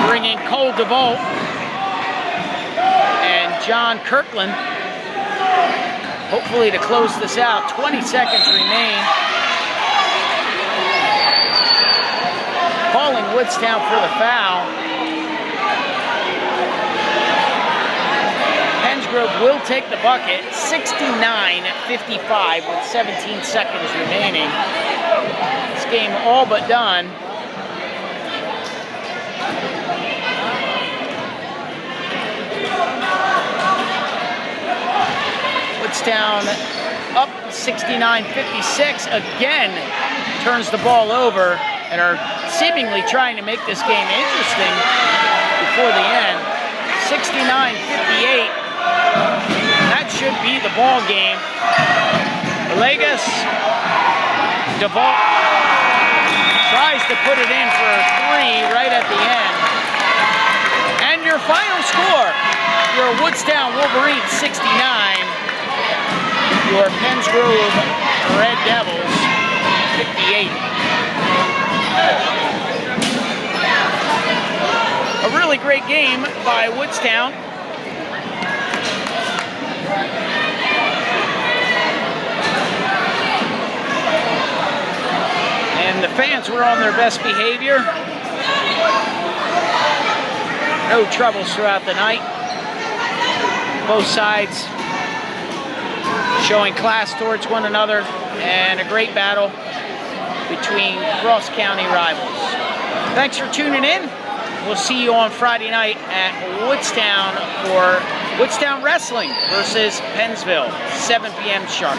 Bring in Cole DeVault and John Kirkland. Hopefully to close this out. 20 seconds remain. Calling Woodstown for the foul. Pennsgrove will take the bucket. 69-55 with 17 seconds remaining. This game all but done. Woodstown up 69-56. Again turns the ball over and are seemingly trying to make this game interesting before the end. 69-58. That should be the ball game. Villegas, DeVault tries to put it in for three right at the end. And your final score, your Woodstown Wolverines 69, your Pennsgrove Red Devils 58. A really great game by Woodstown. And the fans were on their best behavior. No troubles throughout the night. Both sides showing class towards one another, and a great battle between cross-county rivals. Thanks for tuning in. We'll see you on Friday night at Woodstown for Woodstown Wrestling versus Pennsville, 7 p.m. sharp.